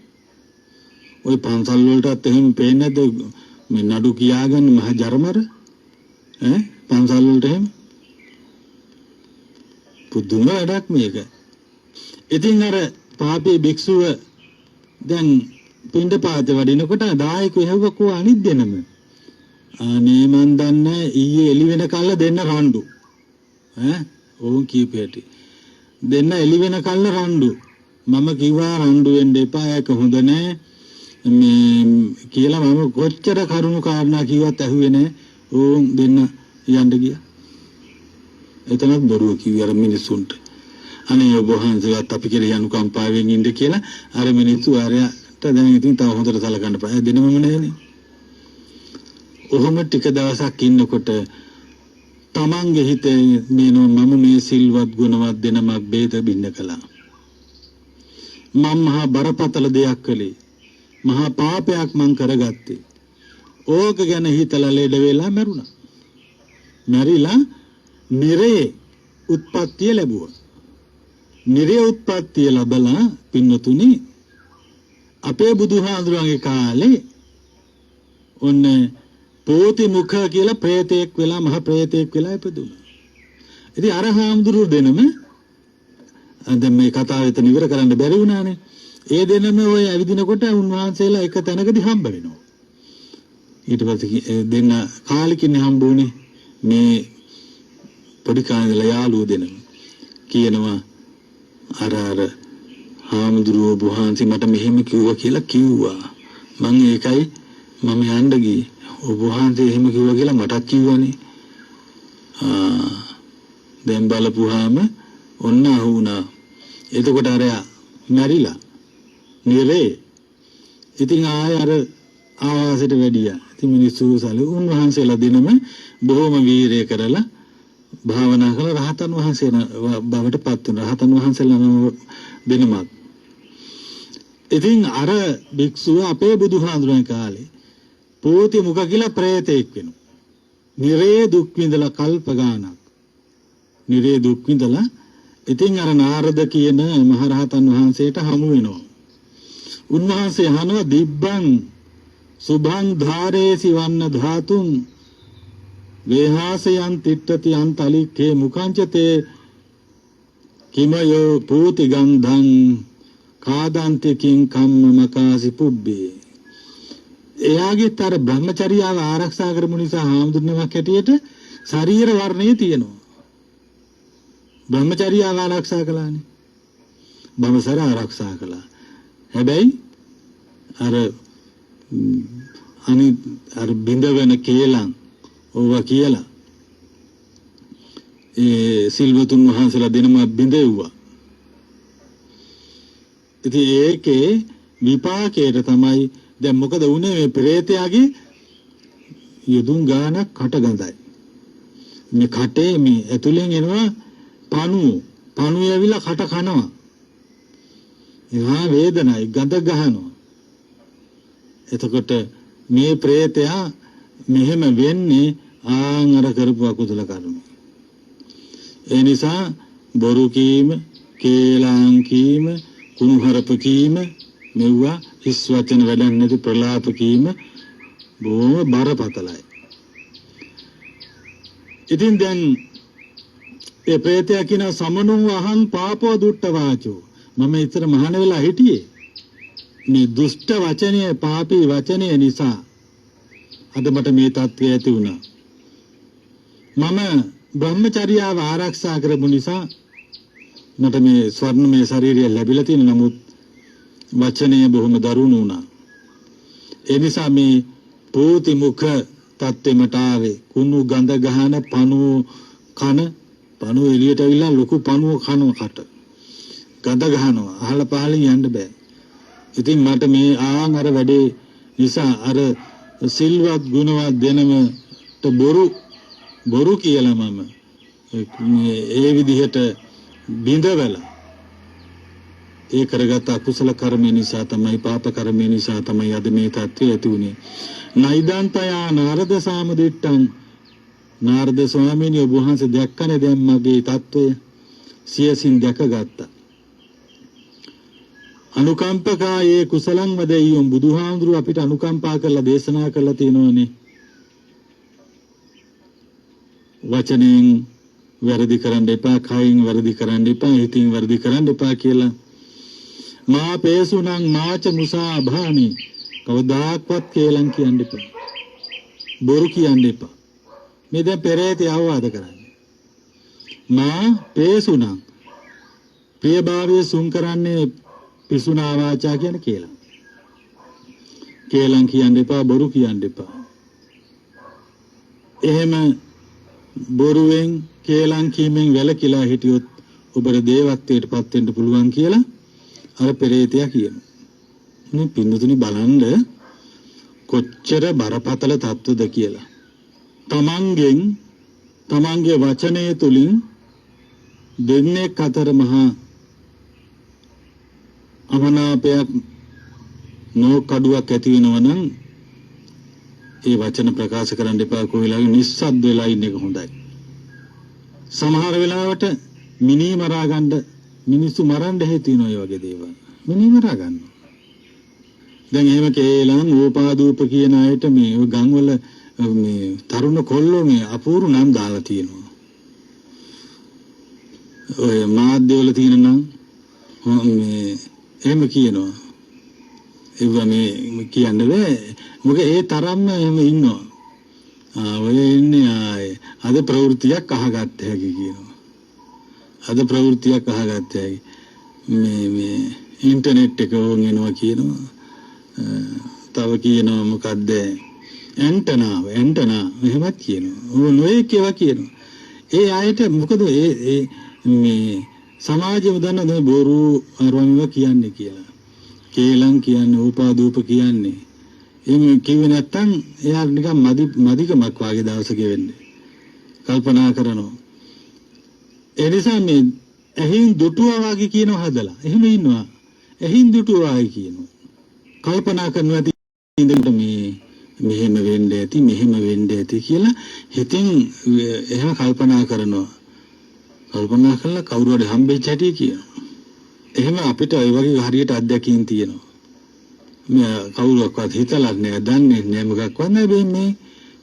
ඔය පන්සල් වලටත් එහෙම පේන්නේ නැද්ද මේ නඩු කියාගන්න මහ ජරමර පන්සල් වලට එහෙම පුදුම වැඩක් මේක. ඉතින් අර පාපී භික්ෂුව දැන් පින්ඩ පාතේ වඩිනකොට දායකයෝ හැවකෝ අනිත් දෙනම අනේ මන් දන්නේ ඊයේ එළි වෙන කල්ල දෙන්න රණ්ඩු ඕන් කීපේටි දෙන්න එළි වෙන කල්ල රණ්ඩු මම කිව්වා රණ්ඩු වෙන්න එපා ඒක හොඳ නෑ මේ කියලා මම කොච්චර කරුණු කාරණා කිව්වත් ඇහුවේ නෑ ඕන් දෙන්න යන්න ගියා. එතනත් බොරුව කිව්වේ අර මිනිසුන්ට. අනේ ඔබ වහන්සේවත් අපි කියලා අනුකම්පාවෙන් ඉන්න කියලා අර මිනිස්සු ආරයට දැන් ඉතින් තව හොඳට සලකන්න බෑ දෙනමම නෑනේ. ඔහොම ටික දවසක් ඉන්නකොට තමන්ගේ හිතේ මම මේ සිල්වත් ගුණවත් දෙනමක් බේද බින්න කළා. මම මහා බරපතල දෙයක් කළේ. මහා පාපයක් මං කරගත්තේ. ඕක ගැන හිතලා ලෙඩ වෙලා මැරුණා. මැරිලා නිරේ උත්පත්තිය ලැබුවා. නිරේ උත්පත්තිය ලැබලා පින්නතුනි අපේ බුදුහාඳුරන්ගේ කාලේ ඔන්න පෝති මුඛ කියලා ප්‍රේතෙක් වෙලා මහ ප්‍රේතෙක් වෙලා ඉපදුණා. ඉතින් අර හාමුදුරුවෝ දෙනම දැන් මේ කතාව එතන ඉවර කරන්න බැරි වුණානේ. ඒ දෙනම ඔය ඇවිදිනකොට උන්වහන්සේලා එක තැනකදී හම්බ වෙනවා. ඊට පස්සේ දෙන්න කාලෙකින් හම්බ වුණේ මේ පොඩි කාලේ යාළුවෝ දෙනම කියනවා අර හාමුදුරුවෝ වහන්සේ මට මෙහෙම කිව්වා කියලා කිව්වා. මම ඒකයි මම යන්න ගියේ. ඔබ වහන්සේ එහෙම කිව්වා කියලා මටත් කිව්වනේ. දැන් බලපුවාම ඔන්න අහුණා. එතකොට අරයා මැරිලා නිරේ. ඉතින් ආය අර ආවාසයට වැඩියා. ඉතින් මිනිස්සු සල්ලි උන්වහන්සේලා දිනම බොහොම වීරය කරලා භාවනා කරලා රහතන් වහන්සේ බවට පත් වුණා. රහතන් වහන්සේලා දිනමත්. ඉතින් අර භික්ෂුව අපේ බුදුහාඳුරන් කාලේ පෝති මුඛ කියලා ප්‍රේතෙක් වෙනවා. නිරේ දුක් විඳලා කල්ප ගානක්. නිරේ දුක් විඳලා ඉතින් අර නාරද කියන මහරහතන් වහන්සේට හමු වෙනවා. උන්වහන්සේ අහනවා දිබ්බං සුභං ධාරේසි වන්න ධාතුන් වේහාසයන් තිට්ඨති අන්තලික්ඛේ මුඛංචතේ කිමයෝ පූති ගන්ධං කාදන්ති කිං කම්ම මකාසි පුබ්බේ. එයාගේ තර බ්‍රහ්මචර්යාව ආරක්ෂා කරමු නිසා හාමුදුරනමක් හැටියට ශරීර වර්ණය තියෙනවා. බ්‍රහ්මචර්යාව ආරක්ෂා කළානේ. බඹසර ආරක්ෂා කළා. හැබැයි අර බිඳ වෙන කේලම් ඕවා කියලා ඒ සිල්වතුන් වහන්සේලා දෙනම බිඳෙව්වා. ඉතින් ඒකේ විපාකයට තමයි දැන් මොකද වුනේ මේ ප්‍රේතයාගේ යදුන් ගානක් කට ගඳයි. මේ කටේ මේ ඇතුලෙන් එනවා පණුව ඇවිල්ලා කට කනවා. එහා වේදනයි ගඳ ගහනවා. එතකොට මේ ප්‍රේතයා මෙහෙම වෙන්නේ ආන් අර කරපු අකුසල කර්ම. ඒ නිසා බොරු කීම, කේලම් කීම, කුණුහරුප කීම, මෙවුවා හිස් වචන වැඩක් නැති ප්‍රලාප කීම බොහොම බරපතලයි. ඉතින් දැන් ඒ ප්‍රේතයා කියන සමනුව අහං පාපෝ දුට්ට වාචෝ, මම ඉතර මහාන වෙලා හිටියේ මේ දුෂ්ට වචනය, පාපී වචනය නිසා අද මට මේ තත්ත්වය ඇති වුණා. මම බ්‍රහ්මචර්යාව ආරක්ෂා කරපු නිසා මට මේ ස්වර්ණමය ශරීරය ලැබිලා තියෙන, නමුත් වචනය බොහොම දරුණු වුණා. ඒ නිසා මේ පූති මුඛ තත්ත්වෙමට ආවේ. කුණු ගඳ ගහන පණුව එළියට ඇවිල්ලා ලොකු පණුව කනකට ගඳ ගහනවා. අහල පහලින් යන්න බෑ. ඉතින් මට මේ ආන් අර වැඩේ නිසා අර සිල්වත් ගුණවත් දෙනමට බොරු කියලා මම ඒ විදිහට බිඳවලා ඒ කරගත් අකුසල කර්ම නිසා තමයි, පාප කර්ම නිසා තමයි අද මේ තත්ත්වය ඇති වුනේ. නයිදාන්තයා නාරද සාමදිට්ඨං, නාරද ස්වාමීන් වහන්සේ දැක්කනේ දැන් මගේ තත්ත්වය, සියසින් දැකගත්තා. අනුකම්පකායේ කුසලං වදෙය්‍යොම්, බුදුහාමුදුරුව අපිට අනුකම්පා කරලා දේශනා කරලා තියෙනවානේ. වචනෙන් වැරදි කරන්න එපා, කයින් වැරදි කරන්න එපා, හිතින් වැරදි කරන්න එපා කියලා. මා පේසුණං මාච මුසා භාමි, කවදාක්වත් කේලම් කියන්න එපා, බොරු කියන්න එපා. මේ දැන් පෙරේතය අවවාද කරන්නේ. මා පේසුණං, ප්‍රියභාවයේ සුන් කරන්නේ පිසුනා වාචා කියන කේලම්. කේලම් කියන්න එපා, බොරු කියන්න එපා. එහෙම බොරුවෙන් කේලම් කීමෙන් වැළකීලා හිටියොත් ඔබට දේවත්වයට පත් වෙන්න පුළුවන් කියලා අර පෙරේතයා කියනවා. මේ පින්නතුනි බලන්න කොච්චර බරපතල තත්ත්වද කියලා. තමන්ගේ වචනය තුලින් දෙන්නෙක් අතර මහා අමනාපයක් නොකඩුවක් ඇති වෙනවා නම් ඒ වචන ප්‍රකාශ කරන්න එපා. කොහෙලා නිස්සද්ද වෙලා ඉන්න එක හොඳයි. සමහර වෙලාවට මිනී මරා ගන්න, මිනිස්සු මරන්න හේතු වෙන ඔය වගේ දේවල් මිනී මරා ගන්නවා. දැන් එහෙම කේලම් ඕපාදූප කියන අයට මේ ගම්වල මේ තරුණ කොල්ලෝ මේ අපූර්ව නම් දාලා තියෙනවා. ඔය මාධ්‍යවල තියෙන නම් මේ එහෙම කියනවා. ඒව මේ කියන්න බෑ. මොකද ඒ තරම්ම එහෙම ඉන්නවා. ඔය ඉන්නේ ආයේ අද ප්‍රවෘත්තියක් අහගත්ත හැකි කියනවා. අද ප්‍රවෘත්තියක් අහගත්ත හැකි. මේ ඉන්ටර්නෙට් එක ඕන් එනවා කියනවා. තව කියනවා මොකද්ද? ඇන්ටනා එහෙමත් කියනවා. ඕන ඔය කියවා කියනවා. ඒ අයට මොකද ඒ මේ සමාජෙම දන්නවද බොරු අරවමිව කියන්නේ කියලා. කේලම් කියන්නේ, උපාදූප කියන්නේ. එහෙම කිව්වේ නැත්තම් එයා නිකන් මදිකමක් වාගේ දවසක වෙන්නේ. කල්පනා කරනවා. ඒ නිසා මේ ඇහින් දුටුවා වාගේ කියනවා හදලා. එහෙම ඉන්නවා. ඇහින් දුටුවා වාගේ කියනවා. කල්පනා කරනවා ඇති ඉඳන්ට මෙහෙම වෙන්න ඇති කියලා හිතින් එහෙම කල්පනා කරනවා. කල්පනා කළා කවුරු හරි හම්බෙච්ච හැටි කියනවා. එහෙම අපිට ඒ වගේ හරියට අත්දැකීම් තියෙනවා. මේ කවුරුවක්වත් හිතලා නැහැ, දන්නේ නැහැ, මොකක්වත් නැහැ මේ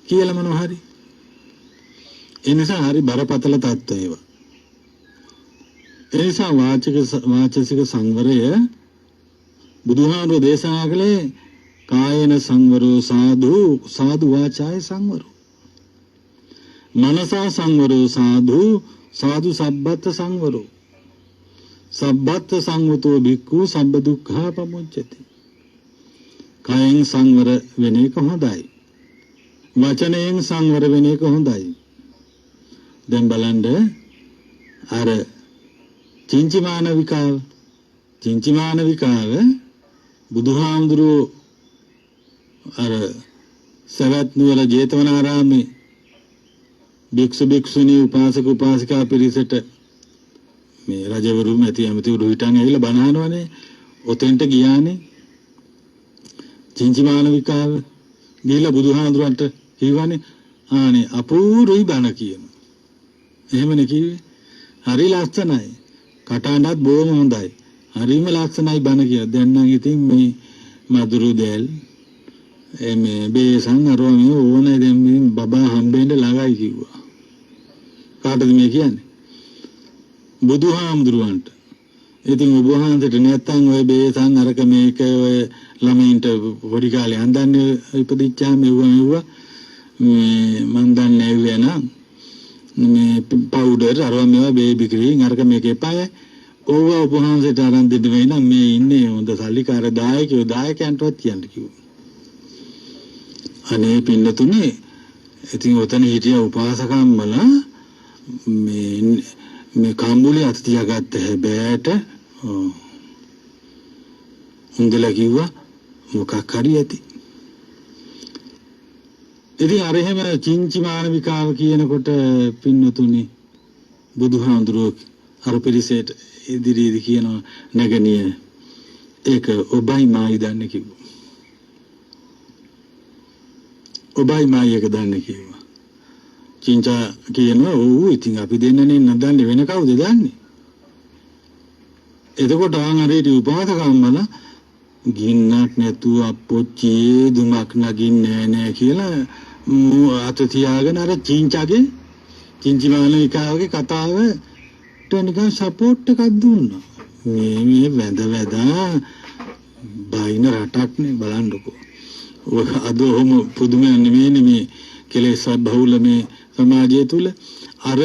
කියලා මොනවා හරි. ඒ නිසා හරි බරපතල තත්ත්වය ඒවා. ඒ නිසා වාචසික සංවරය බුදුහාමුදුරේ දේශනා කළේ කායන සංවරෝ සාදු වාචාය සංවරෝ, මනසා සංවරෝ සාදු සබ්බත් සංවරෝ, සබ්බත් සංවතෝ භික්ඛු සබ්බ දුක්ඛා පමුච්චති. කායෙන් සංවර වෙන එක හොඳයි, වචනයෙන් සංවර වෙන එක හොඳයි. දැන් බලන්න අර චින්චිමාන විකාව බුදුහාමුදුරුවෝ අර සවැත් නුවර ජේතවනාරාමේ භික්ෂු භික්ෂුණී උපාසක උපාසිකා පිරිසට මේ රජවරු මැති ඇමතිවරු හිටන් ඇවිල්ලා බණ අහනවනේ. ඔතෙන්ට ගියානේ. චින්චිමානවිකාව ගිහිල්ලා බුදුහාඳුරන්ට කිව්වනේ ආනේ අපූර්වයි බණ කියනවා. එහෙමනේ කිව්වේ. හරි ලස්සනයි. කටහඬත් බොහොම හොඳයි. හරිම ලස්සනයි බණ කියලා. දැන් නම් ඉතින් මේ මధుරු දැල් මේ බේසන් අරෝමි ඕනේ දැන් මේ බබා හම්බෙන්න ළඟයි කිව්වා. කාටද මේ කියන්නේ? බුදුහාමුදුරුවන්ට. ඉතින් ඔබවහන්සේට නැත්තම් ඔය බේසන් අරක මේක ඔය ළමයින්ට පොඩි කාලේ අඳන්නේ ඉපදිච්චාම මෙව්වා මේ මන් දන්නේ වෙනා මේ පවුඩර් අරවා මේවා බේබි ක්‍රීම් අරක මේක එපාය. ඕව ඔබවහන්සේට අරන් දෙන්න වෙයි නම් මේ ඉන්නේ හොඳ සල්ලිකාර දායකයන්ටවත් කියන්න කිව්වා. අනේ පින්නතුනේ ඉතින් ඔතන හිටිය උපාසකම්මල මේ කම්බුලේ අත තියාගත්ත හැබෑට උන්දලා කිව්වා මොකක් හරි ඇති. ඉතින් අර එහෙම චින්චි මානවිකාව කියනකොට පින්නතුනේ බුදුහාඳුරෝ අර පිරිසට ඉදිරියේදී කියනවා නැගණිය ඒක ඔබයි මායි දන්නේ කිව්වා. ඔබයි මායි එක දන්නේ කිව්වා. චින්චා කියනවා ඔව් ඉතින් අපි දෙන්නනේ නැදන්නේ වෙන කවුද දන්නේ. එතකොට ආන්ගරේටි උපාසකම්මල ගින්නක් නැතුව අපොච්චේ දුමක් නගින්නේ නෑ කියලා අත තියාගෙන අර චින්චි මානවිකාවගේ කතාවට නිකන් සපෝට් එකක් දුන්නා. මේ වැඳ බයින රටක්නේ බලන්නකෝ. අද ඔහොම පුදුමයක් නෙමෙයි මේ කෙලෙස් බහුල මේ සමාජය තුල අර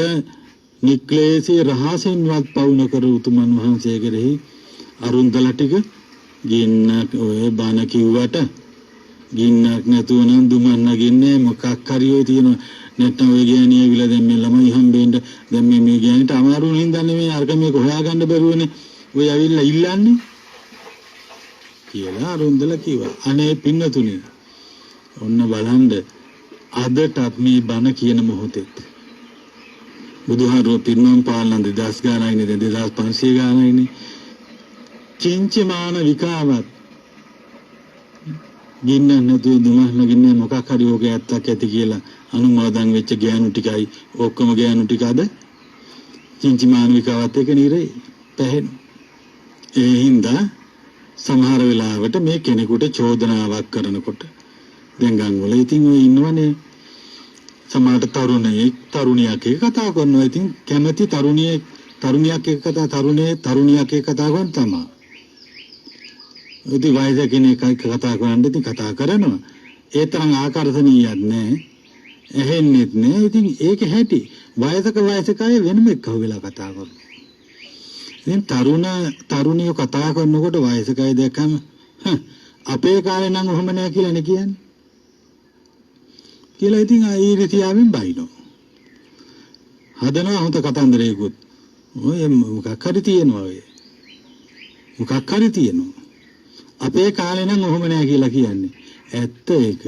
නික්ලේශී රහසෙන්වත් පවුන කර උතුමන් වහන්සේ කෙරෙහි අරුන්දල ටික ගින්නක් ඔය බණ කිව්වට ගින්නක් නැතුව නම් දුමන් නගින්නේ මොකක් හරි ඔය තියෙන නැත්නම් ඔය ගෑණිය විල දැන් මේ ළමයි හම්බෙන්න දැන් මේ ගෑණිට අමාරු හින්දා නෙමෙයි අරක මේක හොයාගන්න බැරුවනේ ඔය ඇවිල්ලා ඉල්ලන්නේ කියලා අරුන්දල කිව්වා. අනේ පින්නතුනේ ඔන්න බලන්න අදටත් මේ බණ කියන මොහොතේ බුදුහාරෝ පිරිනොම් පාලන 2000 ගානයිනේ 2500 ගානයිනේ චින්චි මානවිකාවත් ගින්න නැතුව දුමහන ගින්නේ මොකක් හරි ඕක ඇත්තක් ඇති කියලා අනුමෝදන් වෙච්ච ගෑනු ටිකයි ඔක්කොම ගෑනු ටික අද චින්චි මානවිකාවත් එක නිරේ පැහැෙන. ඒ හින්දා සමහර වෙලාවට මේ කෙනෙකුට චෝදනාවක් කරනකොට දැන් ගම්වල ඉතින් ඔය ඉන්නවනේ සමහර තරුණියක් එක කතා කරනවා. ඉතින් කැමැති තරුණියක් එක කතා තරුණියක් එක කතා කරන තමයි. ඉතින් වයස කෙනෙක් කතා කරන්නේ ඉතින් කතා කරනවා. ඒ තරම් ආකර්ෂණීයක් නැහැ. ඇහෙන්නෙත් නෑ. ඉතින් ඒක හැටි වයසක අය වෙනම එක්ක වෙලා කතා කරනවා. ඉතින් තරුණියෝ කතා කරනකොට වයසක අය දැක්කම අපේ කාලේ නම් ඔහොම නෑ කියලා නේ කියන්නේ. කියලා ඉතින් ඊරිතියාවෙන් බයිනෝ. හදනවා හොත කතන්දරයකුත්. ඔය මොකක් හරි තියෙනවා ඔය. මොකක් හරි තියෙනවා. අපේ කාලේ නම් ඔහොම නෑ කියලා කියන්නේ. ඇත්ත ඒක.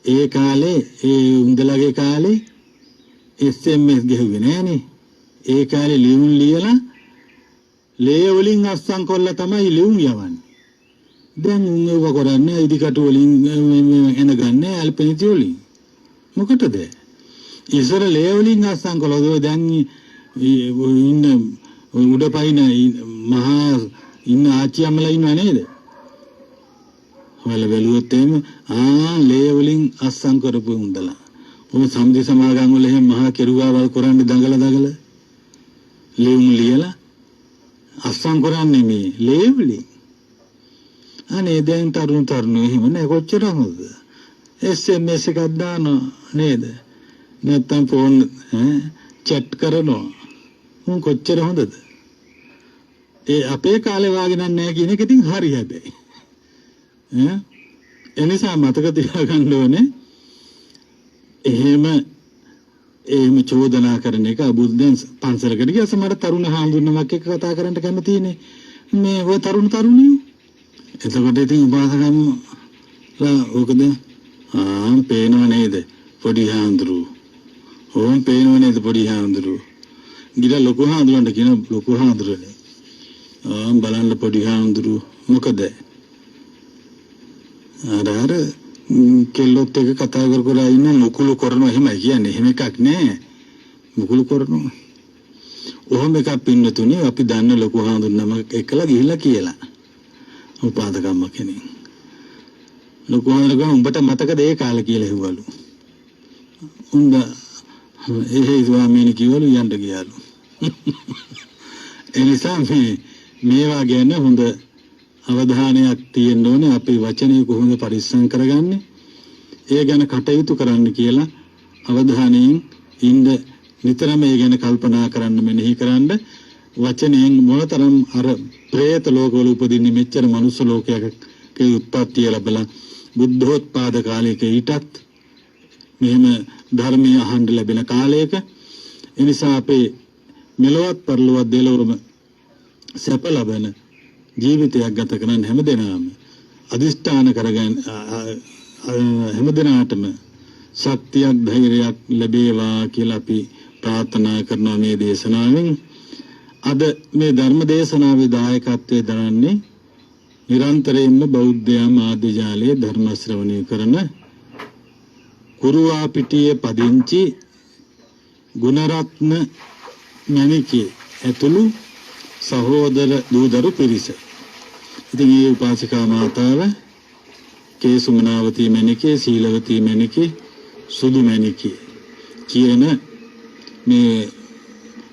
ඒ කාලේ ඒ උන්දලගේ කාලේ SMS ගෙහුවේ නෑනේ. ඒ කාලේ ලියුම් ලියලා ලේ වලින් අස්සම් කරලා තමයි ලියුම් යවන්නේ. දැන් උන්ව කරන්නේ ඉදිකට වලින් එනගන්නේ ඇල්පෙනිති වලින්. මොකටද? ඉස්සර ලේ වලින් අස්සම් කළා. දැන් ඉන්න උඩපයින් මහා ඉන්න ආච්චියම්මලා ඉන්නව නේද? ඔයාලා බැලුවොත් එහෙම ලේ වලින් අස්සම් කරපු උන්දලා. ඔය සම්දි සමාගම් වල එහෙම මහා කෙරුවාවල් කරන්නේ දඟල ලියුම් ලියලා අස්සම් කරන්නේ මේ ලේ වලින්. අනේ දැන් තරුණයෝ එහෙම නෑ කොච්චර හොඳද? SMS එකක් දානවා නේද? නැත්තම් ෆෝන් chat කරනවා. උන් කොච්චර හොඳද? ඒ අපේ කාලේ වාගේ නෑ කියන එක ඉතින් හරි හැබැයි. එනිසා මතක තියාගන්න ඕනේ එහෙම චෝදනා කරන එක බුද්ධෙන් පන්සලකට ගියා සමහර තරුණ හාමුදුරනමක් එක්ක කතා කරන්න කැමතිනේ මේ ඔය තරුණියෝ. එතකොට ඉතින් උපාසකම් ඕකද පේනව නේද පොඩි හාමුදුරුවෝ. ඕම් පේනව නේද පොඩි හාමුදුරුවෝ. ගිලා ලොකු හාමුදුරන්ට කියන ලොකු හාමුදුරනේ බලන්න පොඩි හාමුදුරු මොකද අර කෙල්ලොත් එක කතා කර කර ඉන්න මුකුළු කරනවා එහෙමයි කියන්නේ එහෙම එකක් නෑ මුකුළු කරනවා ඔහොම එකක් පින්නතුනේ අපි දන්න ලොකු හාමුදුරනම එකලා ගිහිල්ලා කියලා උපාදකම්ම කෙනෙක් ලොකු හාමුදුරුවෝ උඹට මතකද ඒ කාලේ කියලා හෙව්වලු උන්ද ඒ ස්වාමීන් කිව්වලු යන්න ගියාලු ඒ නිසා මේවා ගැන හොඳ අවධානයක් තියෙන්න ඕනේ අපේ වචනේ කොහොමද පරිස්සම් කරගන්නේ ඒ ගැන කටයුතු කරන්න කියලා අවධානයෙන් ඉන්න නිතරම ඒ ගැන කල්පනා කරන්න මෙනෙහි කරන්න වචනයෙන් මොනතරම් අර പ്രേත ලෝකවල උපදින්නේ මෙච්චර මනුස්ස ලෝකයක උත්පත්තිය ලැබලා බුද්ධෝත්පාද කාලයක ඊටත් මෙහෙම ධර්මීය අහන්න ලැබෙන කාලයක ඒ නිසා අපේ මෙලොවත් පරලොවත් දෙලොවම සැප ලබන ජීවිතයක් ගත කරන හැමදෙනාම අදිෂ්ඨාන කරගෙන හැමදෙනාටම ශක්තියක් ධෛර්යයක් ලැබේවා කියලා අපි ප්‍රාර්ථනා කරනවා මේ දේශනාවෙන් අද මේ ධර්ම දේශනාවේ දායකත්වයේ දරන්නේ නිරන්තරයෙන්ම බෞද්ධ ආදී ජාලයේ ධර්ම ශ්‍රවණය කරන කුරුවා පිටියේ පදිංචි ගුණරත්න මණිකේ ඇතුළු සහෝදර දූදරු පිරිස. ඉතින් මේ උපාසිකා මාතාව කේසුමනාවතී මණිකේ සීලවතී මණිකේ සුදු මණිකේ කියන මේ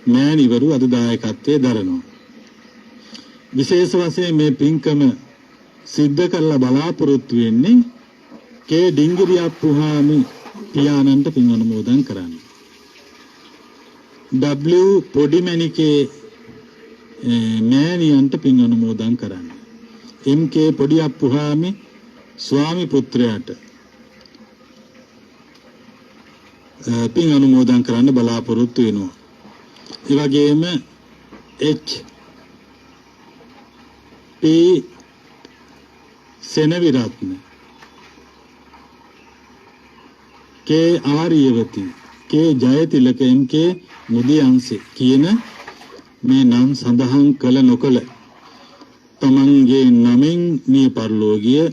මෑණිවරු අද දායකත්වයේ දරනවා. විශේෂ වශයෙන් මේ පින්කම සිද්ධ කරලා බලාපොරොත්තු වෙන්නේ කේ ඩිංගිරිය අප්පුහාමි පියාණන්ට පින් අනුමෝදන් කරන්න. W පොඩිමණිකේ මෑණියන්ට පින් අනුමෝදන් කරන්න. MK පොඩි අප්පුහාමි ස්වාමි පුත්‍රයාට පින් අනුමෝදන් කරන්න බලාපොරොත්තු වෙනවා. ඒ වගේම H P Seneviratne K Aryawathi K Jayathilaka MK මුදියන්සේ කියන මේ නම් සඳහන් කළ නොකළ තමන්ගේ නමින් මේ පරලෝකීය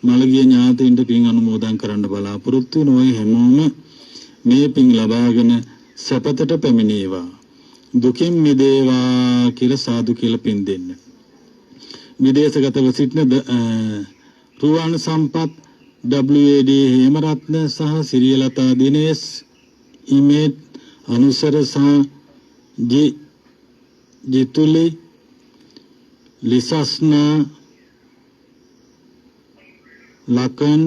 මළගිය ඥාතීන්ට පින් අනුමෝදන් කරන්න බලාපොරොත්තු වෙන ඔය හැමෝම මේ පින් ලබාගෙන සපතට පැමිණේවා දුකින් මිදේවා කියලා සාදු කියලා පින් දෙන්න. විදේශගතව සිටින රුවන් සම්පත් WAD හේමරත්න සහ සිරියලතා දිනේෂ් ඉමේජ් අනුසර සහ ජිතුලි ලිසස්නා ලකන්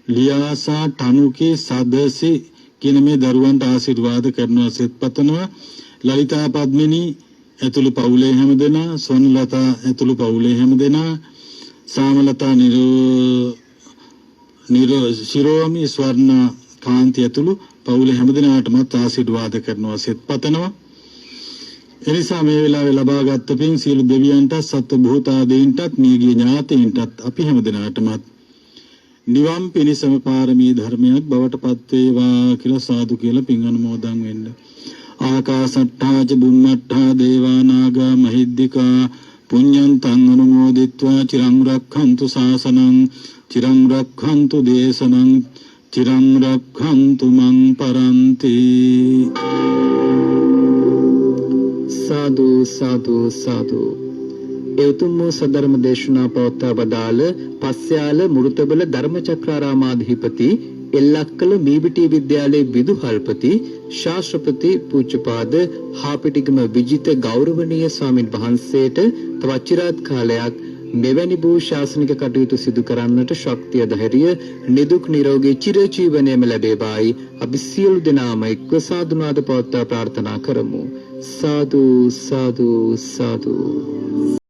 ලියාසා තනුකේ සදසි කියන මේ දරුවන්ට ආශිර්වාද කරනවා සෙත් පතනවා ලලිතා පද්මිනී ඇතුළු පවුලේ හැමදෙනා සොන්ලතා ඇතුළු පවුලේ හැමදෙනා සාමලතා ශිරෝමි ස්වර්ණ කාන්ති ඇතුළු පවුලේ හැමදෙනාටම ආශිර්වාද කරනවා සෙත් පතනවා එනිසා මේ වෙලාවේ ලබාගත් පින් සියලු දෙවියන්ට සත්ව භූතාදීන්ටත් මියගිය ඥාතීන්ටත් අපි හැමදෙනාටම නිවන් පිණිසම පාරමී ධර්මයක් බවට පත් වේවා කියලා සාදු කියලා පින් අනුමෝදන් වෙන්න. ආකාසට්ඨා ච බුම්මට්ඨා දේවා නාග මහිද්దికා පුඤ්ඤන්තං අනුමෝදිත්වා චිරං රක්ඛන්තු ශාසනං චිරං රක්ඛන්තු දේශනං චිරං රක්ඛන්තු මං පරන්ති. සාදු සාදු සාදු. එතුම් වූ සදර්ම දේශනා පවත්වා වදාළ පස්යාල මුරුතබල ධර්මචක්‍රාරාමාධිපති එල්ලක්කල මීබිටිය විද්‍යාලයේ විදුහල්පති ශාස්ත්‍රපති පූජ්‍යපාද හාපිටිගම විජිත ගෞරවනීය ස්වාමින් වහන්සේට තවත් චිරාත් කාලයක් මෙවැනි වූ ශාසනික කටයුතු සිදු කරන්නට ශක්තිය ධෛර්යය නිදුක් නිරෝගී චිරජීවනයේම ලැබේවායි අපි සියලු දෙනාම එක්ව සාදුනාද පවත්වා ප්‍රාර්ථනා කරමු. සාදු සාදු සාදු.